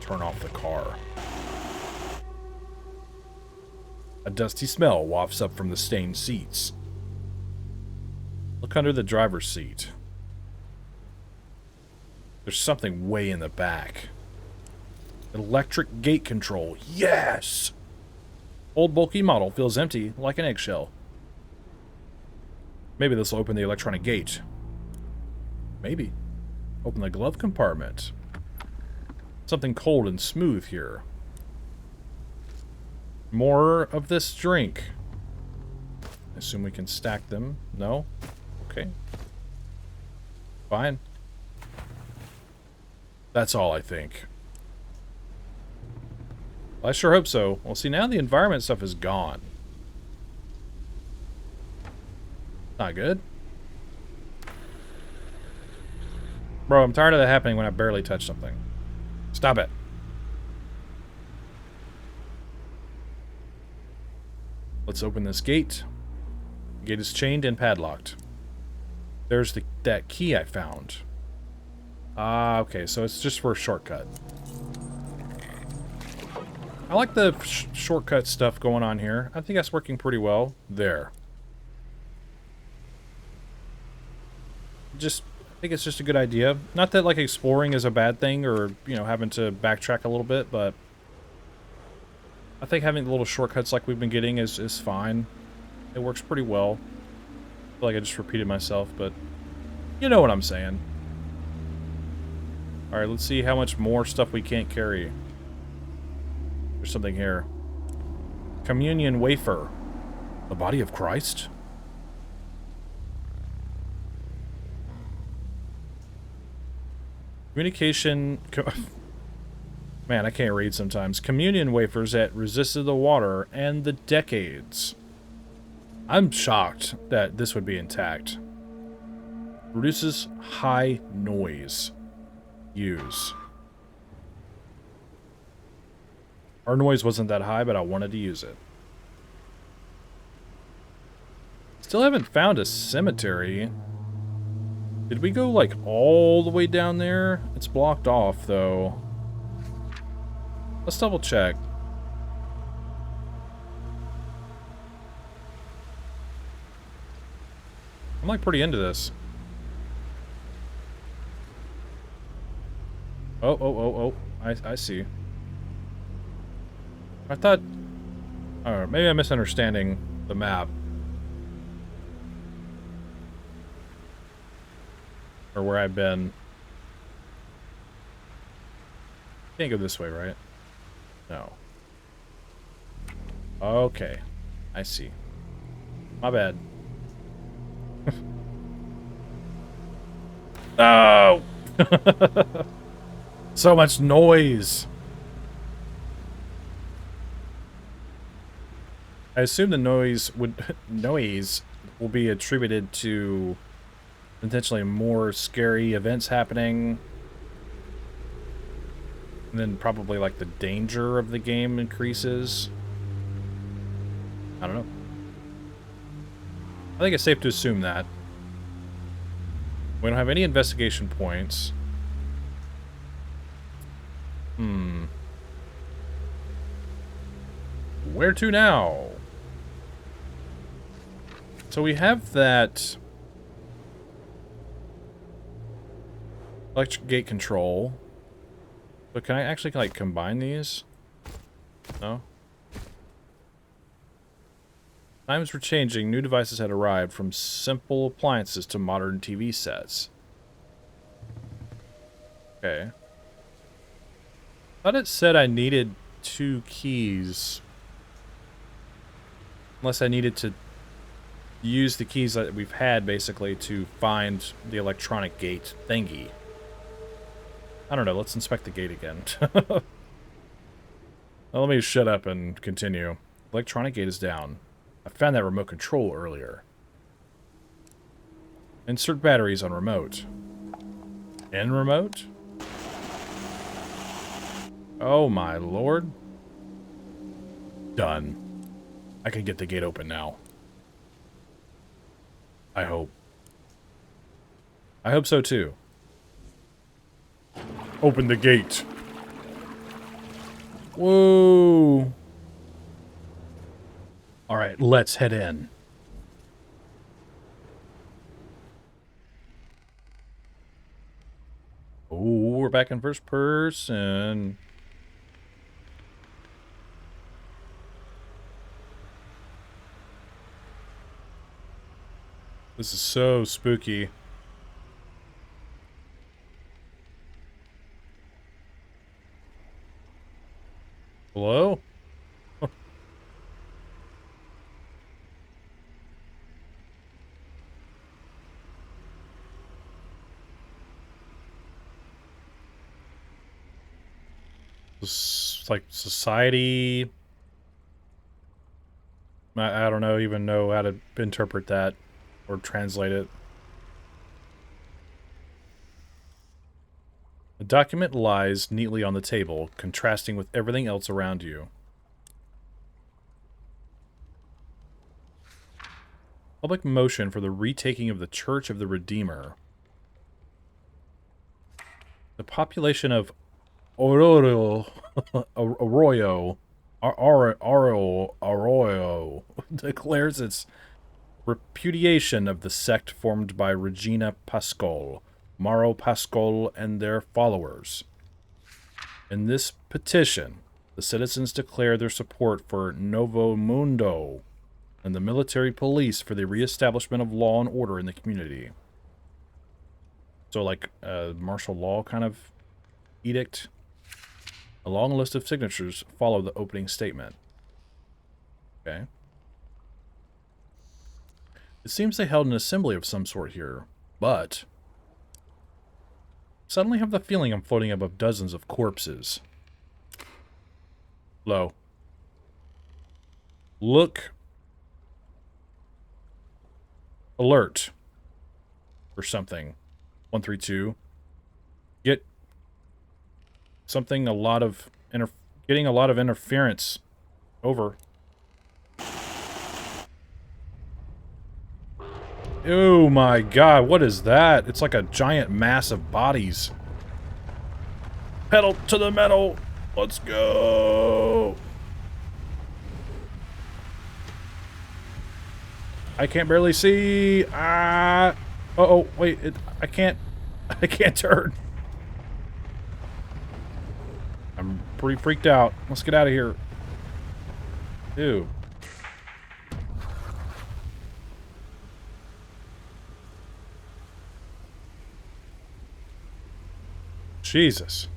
Turn off the car. A dusty smell wafts up from the stained seats. Look under the driver's seat. There's something way in the back. Electric gate control. Yes! Old bulky model feels empty like an eggshell. Maybe this will open the electronic gate. Maybe. Open the glove compartment. Something cold and smooth here. More of this drink. I assume we can stack them. No? Okay. Fine. That's all, I think. Well, I sure hope so. Well, see, now the environment stuff is gone. Not good. Bro, I'm tired of that happening when I barely touch something. Stop it. Let's open this gate. The gate is chained and padlocked. There's that key I found. Ah, okay, so it's just for a shortcut. I like the shortcut stuff going on here. I think that's working pretty well. There. I think it's just a good idea. Not that, like, exploring is a bad thing or, you know, having to backtrack a little bit, but I think having the little shortcuts like we've been getting is fine. It works pretty well. I feel like I just repeated myself, but you know what I'm saying. Alright, let's see how much more stuff we can't carry. There's something here. Communion wafer. The body of Christ? Communication... Man, I can't read sometimes. Communion wafers that resisted the water and the decades. I'm shocked that this would be intact. Reduces high noise. Use. Our noise wasn't that high, but I wanted to use it. Still haven't found a cemetery. Did we go, like, all the way down there? It's blocked off, though. Let's double check. I'm, like, pretty into this. Oh. I see. I thought... Alright, maybe I'm misunderstanding the map. Or where I've been. Can't go this way, right? No. Okay. I see. My bad. Oh! So much noise. I assume the noise will be attributed to potentially more scary events happening. And then probably like the danger of the game increases. I don't know. I think it's safe to assume that. We don't have any investigation points. Where to now? So we have that electric gate control. But can I actually, like, combine these? No? Times were changing. New devices had arrived, from simple appliances to modern TV sets. Okay. I thought it said I needed 2 keys. Unless I needed to use the keys that we've had, basically, to find the electronic gate thingy. I don't know. Let's inspect the gate again. Well, let me shut up and continue. Electronic gate is down. I found that remote control earlier. Insert batteries on remote. In remote? Oh my lord. Done. I can get the gate open now. I hope. I hope so too. Open the gate. Whoa. Alright, let's head in. Oh, we're back in first person. This is so spooky. Hello? This, like, society... I don't know, even know how to interpret that or translate it. The document lies neatly on the table, contrasting with everything else around you. Public motion for the retaking of the Church of the Redeemer. The population of Arroyo declares its repudiation of the sect formed by Regina Pascal, Mauro Pascal, and their followers. In this petition, the citizens declare their support for Novo Mundo and the military police for the reestablishment of law and order in the community. So, like, a martial law kind of edict. A long list of signatures follow the opening statement. Okay. It seems they held an assembly of some sort here, but suddenly have the feeling I'm floating above dozens of corpses. Low. Look. Alert. Or something. 132. Get something getting a lot of interference. Over. Oh my god, what is that? It's like a giant mass of bodies. Pedal to the metal. Let's go. I can't barely see. Ah. Uh-oh, wait, I can't turn. I'm pretty freaked out. Let's get out of here. Ew. Jesus.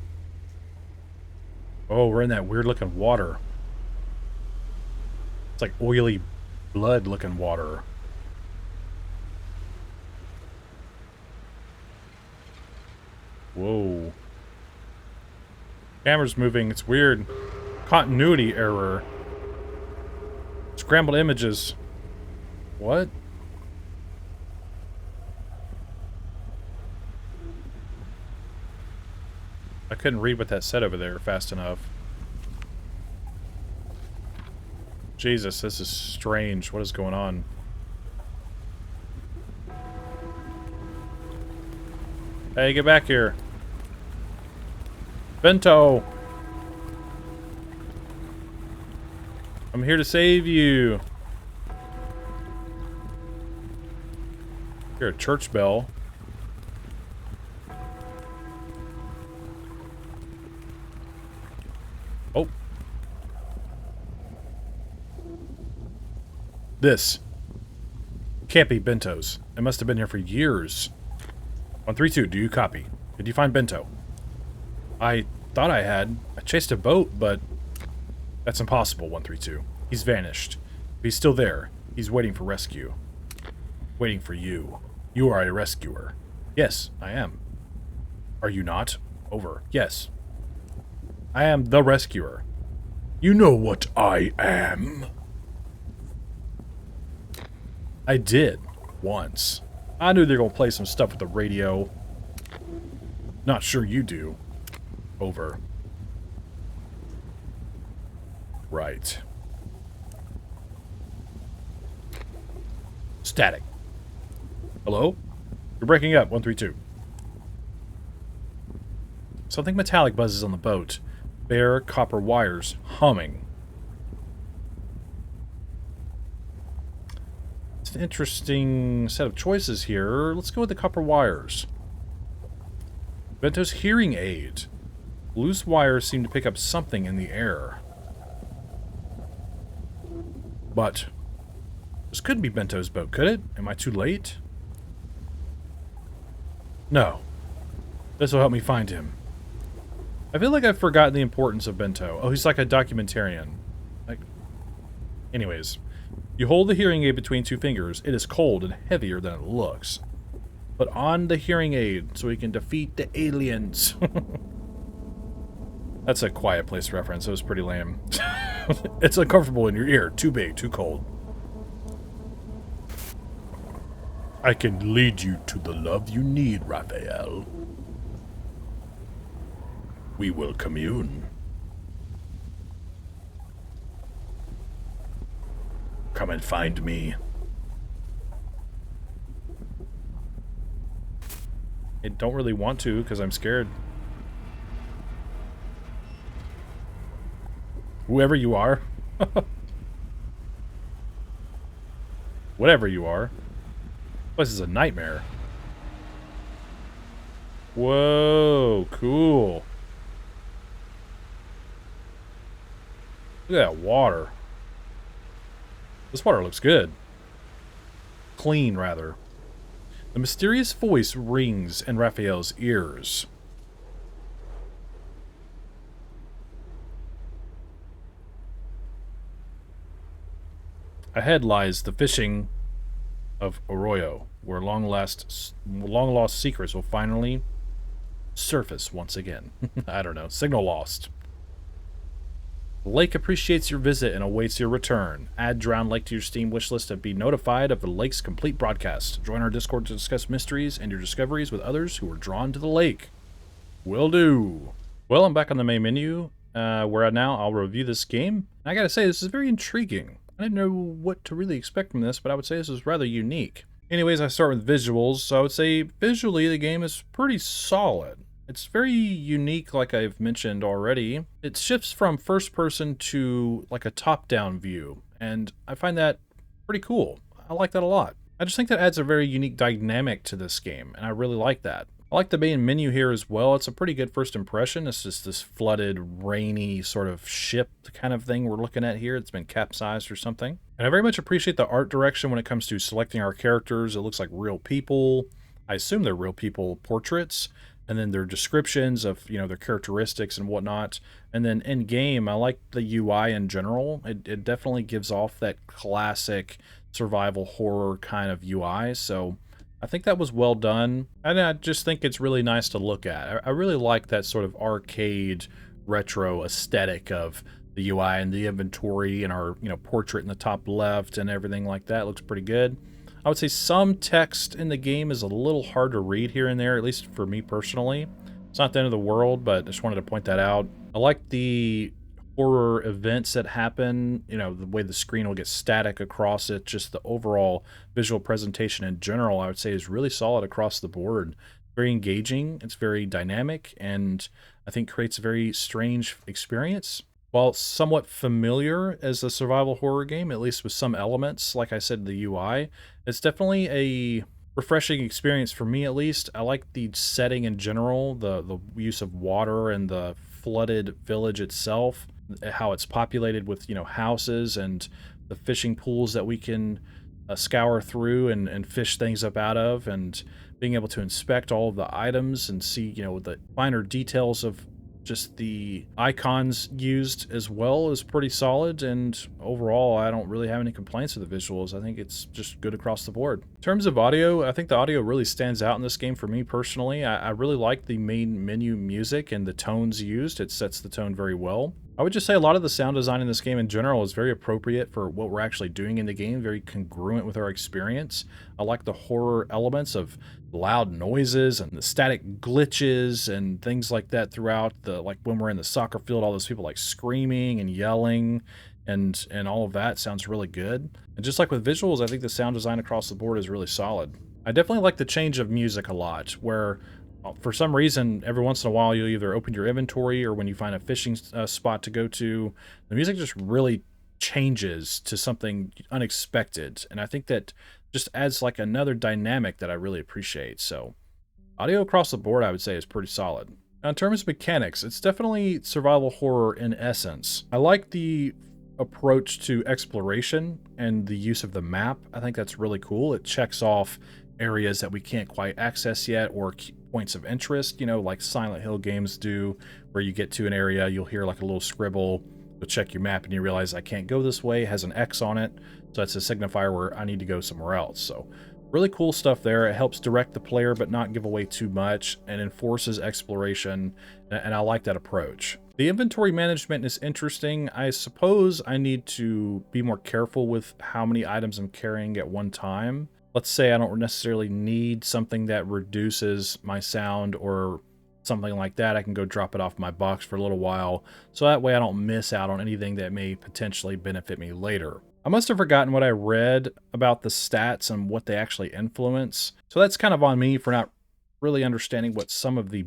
Oh, we're in that weird looking water. It's like oily blood looking water. Whoa. Camera's moving. It's weird. Continuity error. Scrambled images. What? I couldn't read what that said over there fast enough. Jesus, this is strange. What is going on? Hey, get back here. Bento! I'm here to save you. Hear a church bell. Oh. This. Can't be Bento's. It must have been here for years. 132, do you copy? Did you find Bento? I thought I had. I chased a boat, but that's impossible, 132. He's vanished. If he's still there, he's waiting for rescue. Waiting for you. You are a rescuer. Yes, I am. Are you not? Over. Yes. I am the rescuer. You know what I am. I did. Once. I knew they were going to play some stuff with the radio. Not sure you do. Over. Right. Static. Hello? You're breaking up, 132. Something metallic buzzes on the boat. Bare copper wires humming. It's an interesting set of choices here. Let's go with the copper wires. Bento's hearing aid. Loose wires seem to pick up something in the air. But this couldn't be Bento's boat, could it? Am I too late? No. This will help me find him. I feel like I've forgotten the importance of Bento. Oh, he's like a documentarian. Anyways. You hold the hearing aid between two fingers. It is cold and heavier than it looks. Put on the hearing aid so we can defeat the aliens. That's a Quiet Place reference. It was pretty lame. It's uncomfortable in your ear. Too big, too cold. I can lead you to the love you need, Raphael. We will commune. Come and find me. I don't really want to because I'm scared. Whoever you are. Whatever you are. This is a nightmare. Whoa, cool. Look at that water. This water looks good. Clean, rather. The mysterious voice rings in Raphael's ears. Ahead lies the fishing of Arroyo, where long-lost secrets will finally surface once again. I don't know. Signal lost. The lake appreciates your visit and awaits your return. Add Drowned Lake to your Steam wishlist to be notified of the lake's complete broadcast. Join our Discord to discuss mysteries and your discoveries with others who are drawn to the lake. Will do. Well, I'm back on the main menu, where now I'll review this game. I gotta say, this is very intriguing. I didn't know what to really expect from this, but I would say this is rather unique. Anyways, I start with visuals, so I would say visually the game is pretty solid. It's very unique, like I've mentioned already. It shifts from first person to like a top-down view, and I find that pretty cool. I like that a lot. I just think that adds a very unique dynamic to this game, and I really like that. I like the main menu here as well. It's a pretty good first impression. It's just this flooded, rainy sort of ship kind of thing we're looking at here. It's been capsized or something. And I very much appreciate the art direction when it comes to selecting our characters. It looks like real people. I assume they're real people portraits. and then their descriptions of, their characteristics and whatnot. And then in game, I like the UI in general. It definitely gives off that classic survival horror kind of UI. So I think that was well done, and I just think it's really nice to look at. I really like that sort of arcade retro aesthetic of the UI and the inventory and our portrait in the top left and everything like that. Looks pretty good. I would say some text in the game is a little hard to read here and there, at least for me personally. It's not the end of the world, but I just wanted to point that out. I like the horror events that happen, the way the screen will get static across it. Just the overall visual presentation in general, I would say, is really solid across the board. Very engaging, it's very dynamic, and I think creates a very strange experience. While somewhat familiar as a survival horror game, at least with some elements, like I said, the UI, it's definitely a refreshing experience for me, at least. I like the setting in general, the use of water and the flooded village itself, how it's populated with, houses and the fishing pools that we can scour through and fish things up out of, and being able to inspect all of the items and see, the finer details of just the icons used as well is pretty solid. And overall, I don't really have any complaints with the visuals. I think it's just good across the board. In terms of audio, I think the audio really stands out in this game for me personally. I really like the main menu music and the tones used. It sets the tone very well. I would just say a lot of the sound design in this game in general is very appropriate for what we're actually doing in the game, very congruent with our experience. I like the horror elements of loud noises and the static glitches and things like that throughout like when we're in the soccer field, all those people like screaming and yelling and all of that sounds really good. And just like with visuals, I think the sound design across the board is really solid. I definitely like the change of music a lot, where for some reason, every once in a while, you'll either open your inventory or when you find a fishing spot to go to, the music just really changes to something unexpected. And I think that just adds like another dynamic that I really appreciate. So audio across the board, I would say, is pretty solid. Now, in terms of mechanics, it's definitely survival horror in essence. I like the approach to exploration and the use of the map. I think that's really cool. It checks off areas that we can't quite access yet, or points of interest, like Silent Hill games do, where you get to an area, you'll hear like a little scribble, you'll check your map and you realize I can't go this way, it has an X on it, so that's a signifier where I need to go somewhere else. So really cool stuff there. It helps direct the player but not give away too much, and enforces exploration, and I like that approach. The inventory management is interesting. I suppose I need to be more careful with how many items I'm carrying at one time. Let's say I don't necessarily need something that reduces my sound or something like that. I can go drop it off my box for a little while, so that way I don't miss out on anything that may potentially benefit me later. I must have forgotten what I read about the stats and what they actually influence, so that's kind of on me for not really understanding what some of the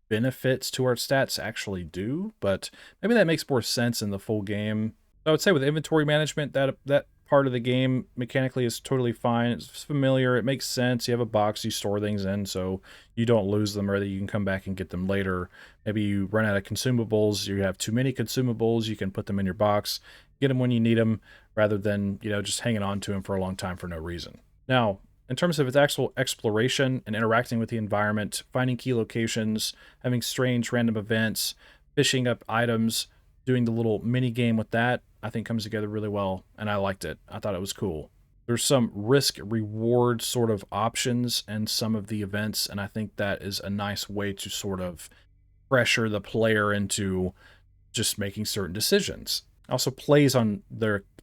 benefits to our stats actually do, but maybe that makes more sense in the full game. I would say with inventory management, that part of the game mechanically is totally fine. It's familiar, it makes sense. You have a box you store things in so you don't lose them, or that you can come back and get them later. Maybe you run out of consumables, you have too many consumables, you can put them in your box, get them when you need them, rather than just hanging on to them for a long time for no reason. Now, in terms of its actual exploration and interacting with the environment, finding key locations, having strange random events, fishing up items, doing the little mini game with that, I think comes together really well, and I liked it. I thought it was cool. There's some risk reward sort of options in some of the events, and I think that is a nice way to sort of pressure the player into just making certain decisions. Also plays on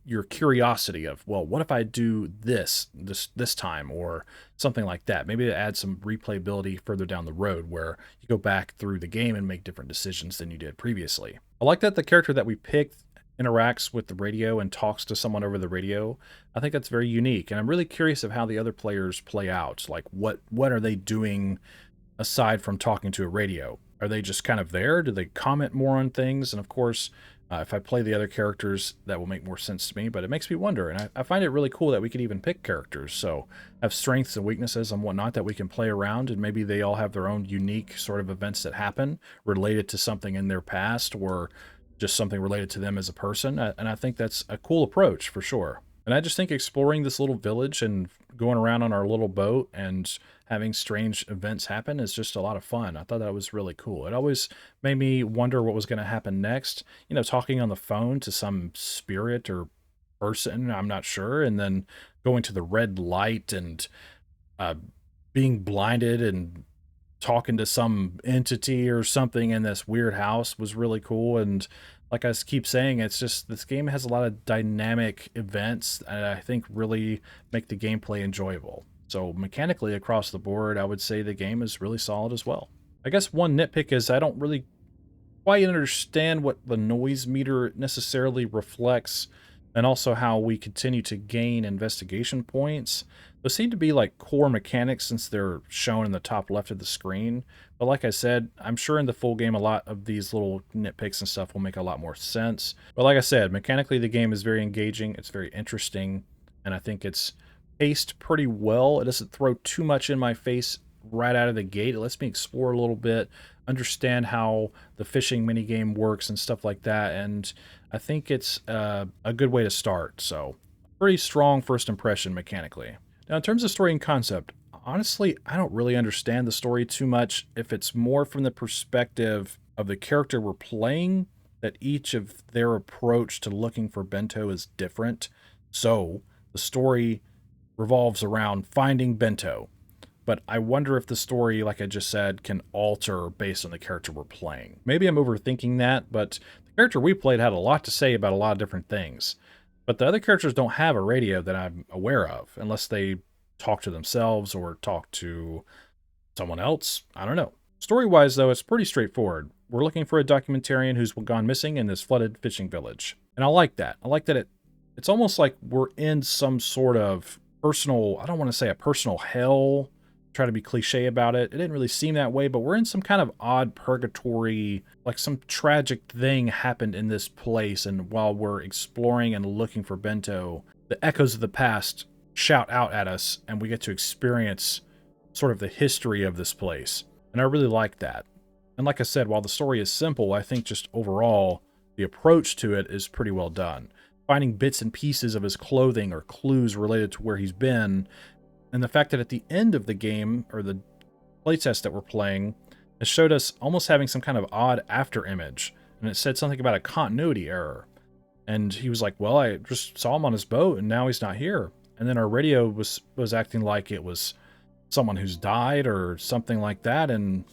your curiosity of, well, what if I do this time, or something like that. Maybe it adds some replayability further down the road, where you go back through the game and make different decisions than you did previously. I like that the character that we picked interacts with the radio and talks to someone over the radio. I think that's very unique, and I'm really curious of how the other players play out. Like, what are they doing aside from talking to a radio? Are they just kind of there? Do they comment more on things? And of course, if I play the other characters, that will make more sense to me, but it makes me wonder, and I find it really cool that we could even pick characters, so have strengths and weaknesses and whatnot that we can play around, and maybe they all have their own unique sort of events that happen related to something in their past, or just something related to them as a person, and I think that's a cool approach for sure. And I just think exploring this little village and going around on our little boat and having strange events happen is just a lot of fun. I thought that was really cool. It always made me wonder what was going to happen next. You know, talking on the phone to some spirit or person, I'm not sure, and then going to the red light and uh, being blinded and talking to some entity or something in this weird house was really cool. And like I keep saying, it's just this game has a lot of dynamic events that I think really make the gameplay enjoyable. So mechanically across the board, I would say the game is really solid as well. I guess one nitpick is I don't really quite understand what the noise meter necessarily reflects, and also how we continue to gain investigation points. Those seem to be like core mechanics since they're shown in the top left of the screen. But like I said, I'm sure in the full game a lot of these little nitpicks and stuff will make a lot more sense. But like I said, mechanically the game is very engaging, it's very interesting, and I think it's paced pretty well. It doesn't throw too much in my face right out of the gate. It lets me explore a little bit, understand how the fishing minigame works and stuff like that, and I think it's a good way to start. So, pretty strong first impression mechanically. Now, in terms of story and concept, honestly, I don't really understand the story too much. If it's more from the perspective of the character we're playing, that each of their approach to looking for Bento is different. So, the story revolves around finding Bento. But I wonder if the story, like I just said, can alter based on the character we're playing. Maybe I'm overthinking that, but the character we played had a lot to say about a lot of different things. But the other characters don't have a radio that I'm aware of, unless they talk to themselves or talk to someone else. I don't know. Story-wise, though, it's pretty straightforward. We're looking for a documentarian who's gone missing in this flooded fishing village. And I like that. I like that it's almost like we're in some sort of personal, I don't want to say a personal hell, try to be cliche about it. It didn't really seem that way, but we're in some kind of odd purgatory, like some tragic thing happened in this place, and while we're exploring and looking for Bento, the echoes of the past shout out at us, and we get to experience sort of the history of this place. And I really like that. And like I said, while the story is simple, I think just overall, the approach to it is pretty well done. Finding bits and pieces of his clothing or clues related to where he's been, and the fact that at the end of the game, or the playtest that we're playing, it showed us almost having some kind of odd after image. And it said something about a continuity error. And he was like, well, I just saw him on his boat and now he's not here. And then our radio was acting like it was someone who's died or something like that. And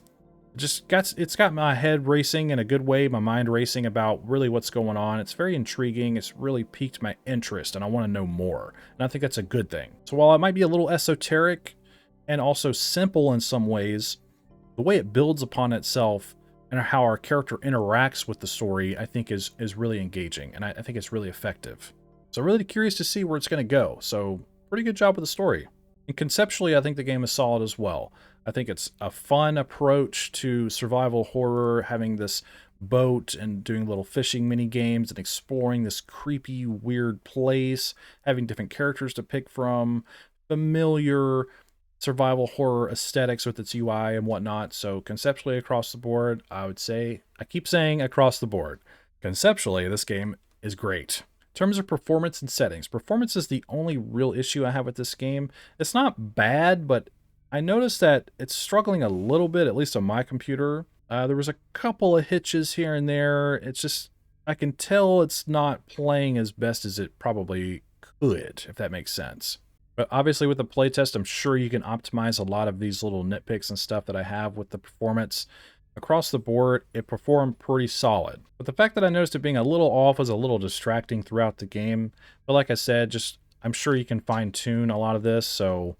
it's got my head racing in a good way, my mind racing about really what's going on. It's very intriguing. It's really piqued my interest and I want to know more. And I think that's a good thing. So while it might be a little esoteric and also simple in some ways, the way it builds upon itself and how our character interacts with the story, I think is really engaging. And I think it's really effective. So really curious to see where it's going to go. So pretty good job with the story. And conceptually, I think the game is solid as well. I think it's a fun approach to survival horror, having this boat and doing little fishing mini games and exploring this creepy, weird place, having different characters to pick from, familiar survival horror aesthetics with its UI and whatnot. So conceptually across the board, I would say, I keep saying across the board, conceptually, this game is great. In terms of performance and settings, performance is the only real issue I have with this game. It's not bad, but I noticed that it's struggling a little bit, at least on my computer. There was a couple of hitches here and there. It's just, I can tell it's not playing as best as it probably could, if that makes sense. But obviously with the playtest, I'm sure you can optimize a lot of these little nitpicks and stuff that I have with the performance. Across the board, it performed pretty solid. But the fact that I noticed it being a little off was a little distracting throughout the game. But like I said, I'm sure you can fine tune a lot of this, so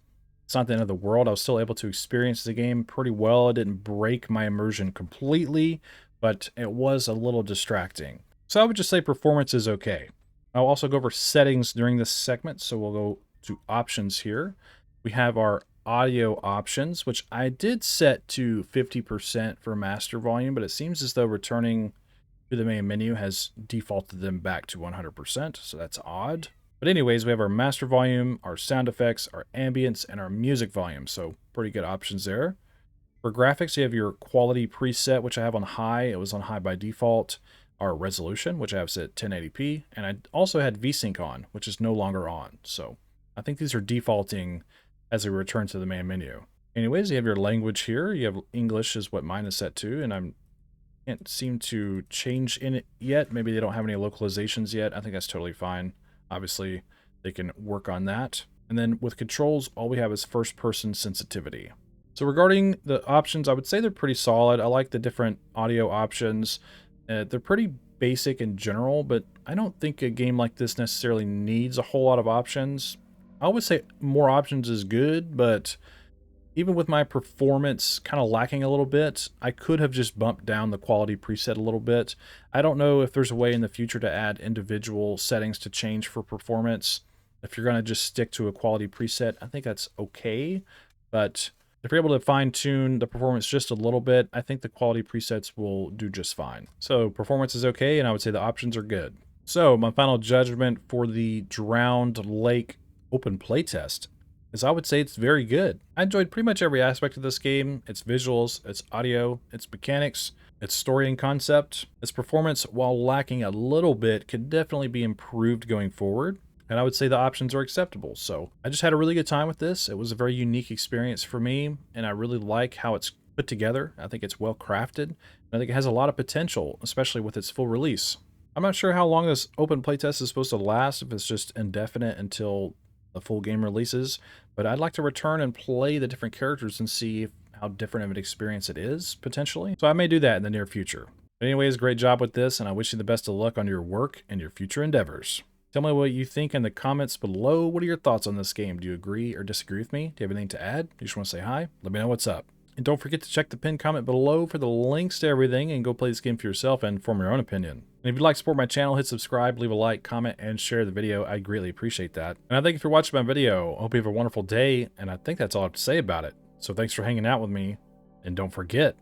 it's not the end of the world. I was still able to experience the game pretty well. It didn't break my immersion completely, but it was a little distracting. So I would just say performance is okay. I'll also go over settings during this segment, so we'll go to options here. We have our audio options, which I did set to 50% for master volume, but it seems as though returning to the main menu has defaulted them back to 100%, so that's odd. But anyways, we have our master volume, our sound effects, our ambience, and our music volume, so pretty good options there. For graphics, you have your quality preset, which I have on high. It was on high by default. Our resolution, which I have set 1080p, and I also had VSync on, which is no longer on, so I think these are defaulting as we return to the main menu. Anyways, you have your language here. You have English is what mine is set to, and I can't seem to change in it yet. Maybe they don't have any localizations yet. I think that's totally fine. Obviously, they can work on that. And then with controls, all we have is first-person sensitivity. So regarding the options, I would say they're pretty solid. I like the different audio options. They're pretty basic in general, but I don't think a game like this necessarily needs a whole lot of options. I always say more options is good, but even with my performance kind of lacking a little bit, I could have just bumped down the quality preset a little bit. I don't know if there's a way in the future to add individual settings to change for performance. If you're going to just stick to a quality preset, I think that's okay. But if you're able to fine tune the performance just a little bit, I think the quality presets will do just fine. So performance is okay, and I would say the options are good. So my final judgment for the Drowned Lake open playtest is I would say it's very good. I enjoyed pretty much every aspect of this game. Its visuals, its audio, its mechanics, its story and concept. Its performance, while lacking a little bit, could definitely be improved going forward. And I would say the options are acceptable. So I just had a really good time with this. It was a very unique experience for me, and I really like how it's put together. I think it's well crafted. And I think it has a lot of potential, especially with its full release. I'm not sure how long this open playtest is supposed to last, if it's just indefinite until the full game releases, but I'd like to return and play the different characters and see how different of an experience it is, potentially. So I may do that in the near future. But anyways, great job with this, and I wish you the best of luck on your work and your future endeavors. Tell me what you think in the comments below. What are your thoughts on this game? Do you agree or disagree with me? Do you have anything to add? You just want to say hi? Let me know what's up. And don't forget to check the pinned comment below for the links to everything and go play this game for yourself and form your own opinion. And if you'd like to support my channel, hit subscribe, leave a like, comment, and share the video. I greatly appreciate that. And I thank you for watching my video. I hope you have a wonderful day, and I think that's all I have to say about it. So thanks for hanging out with me, and don't forget...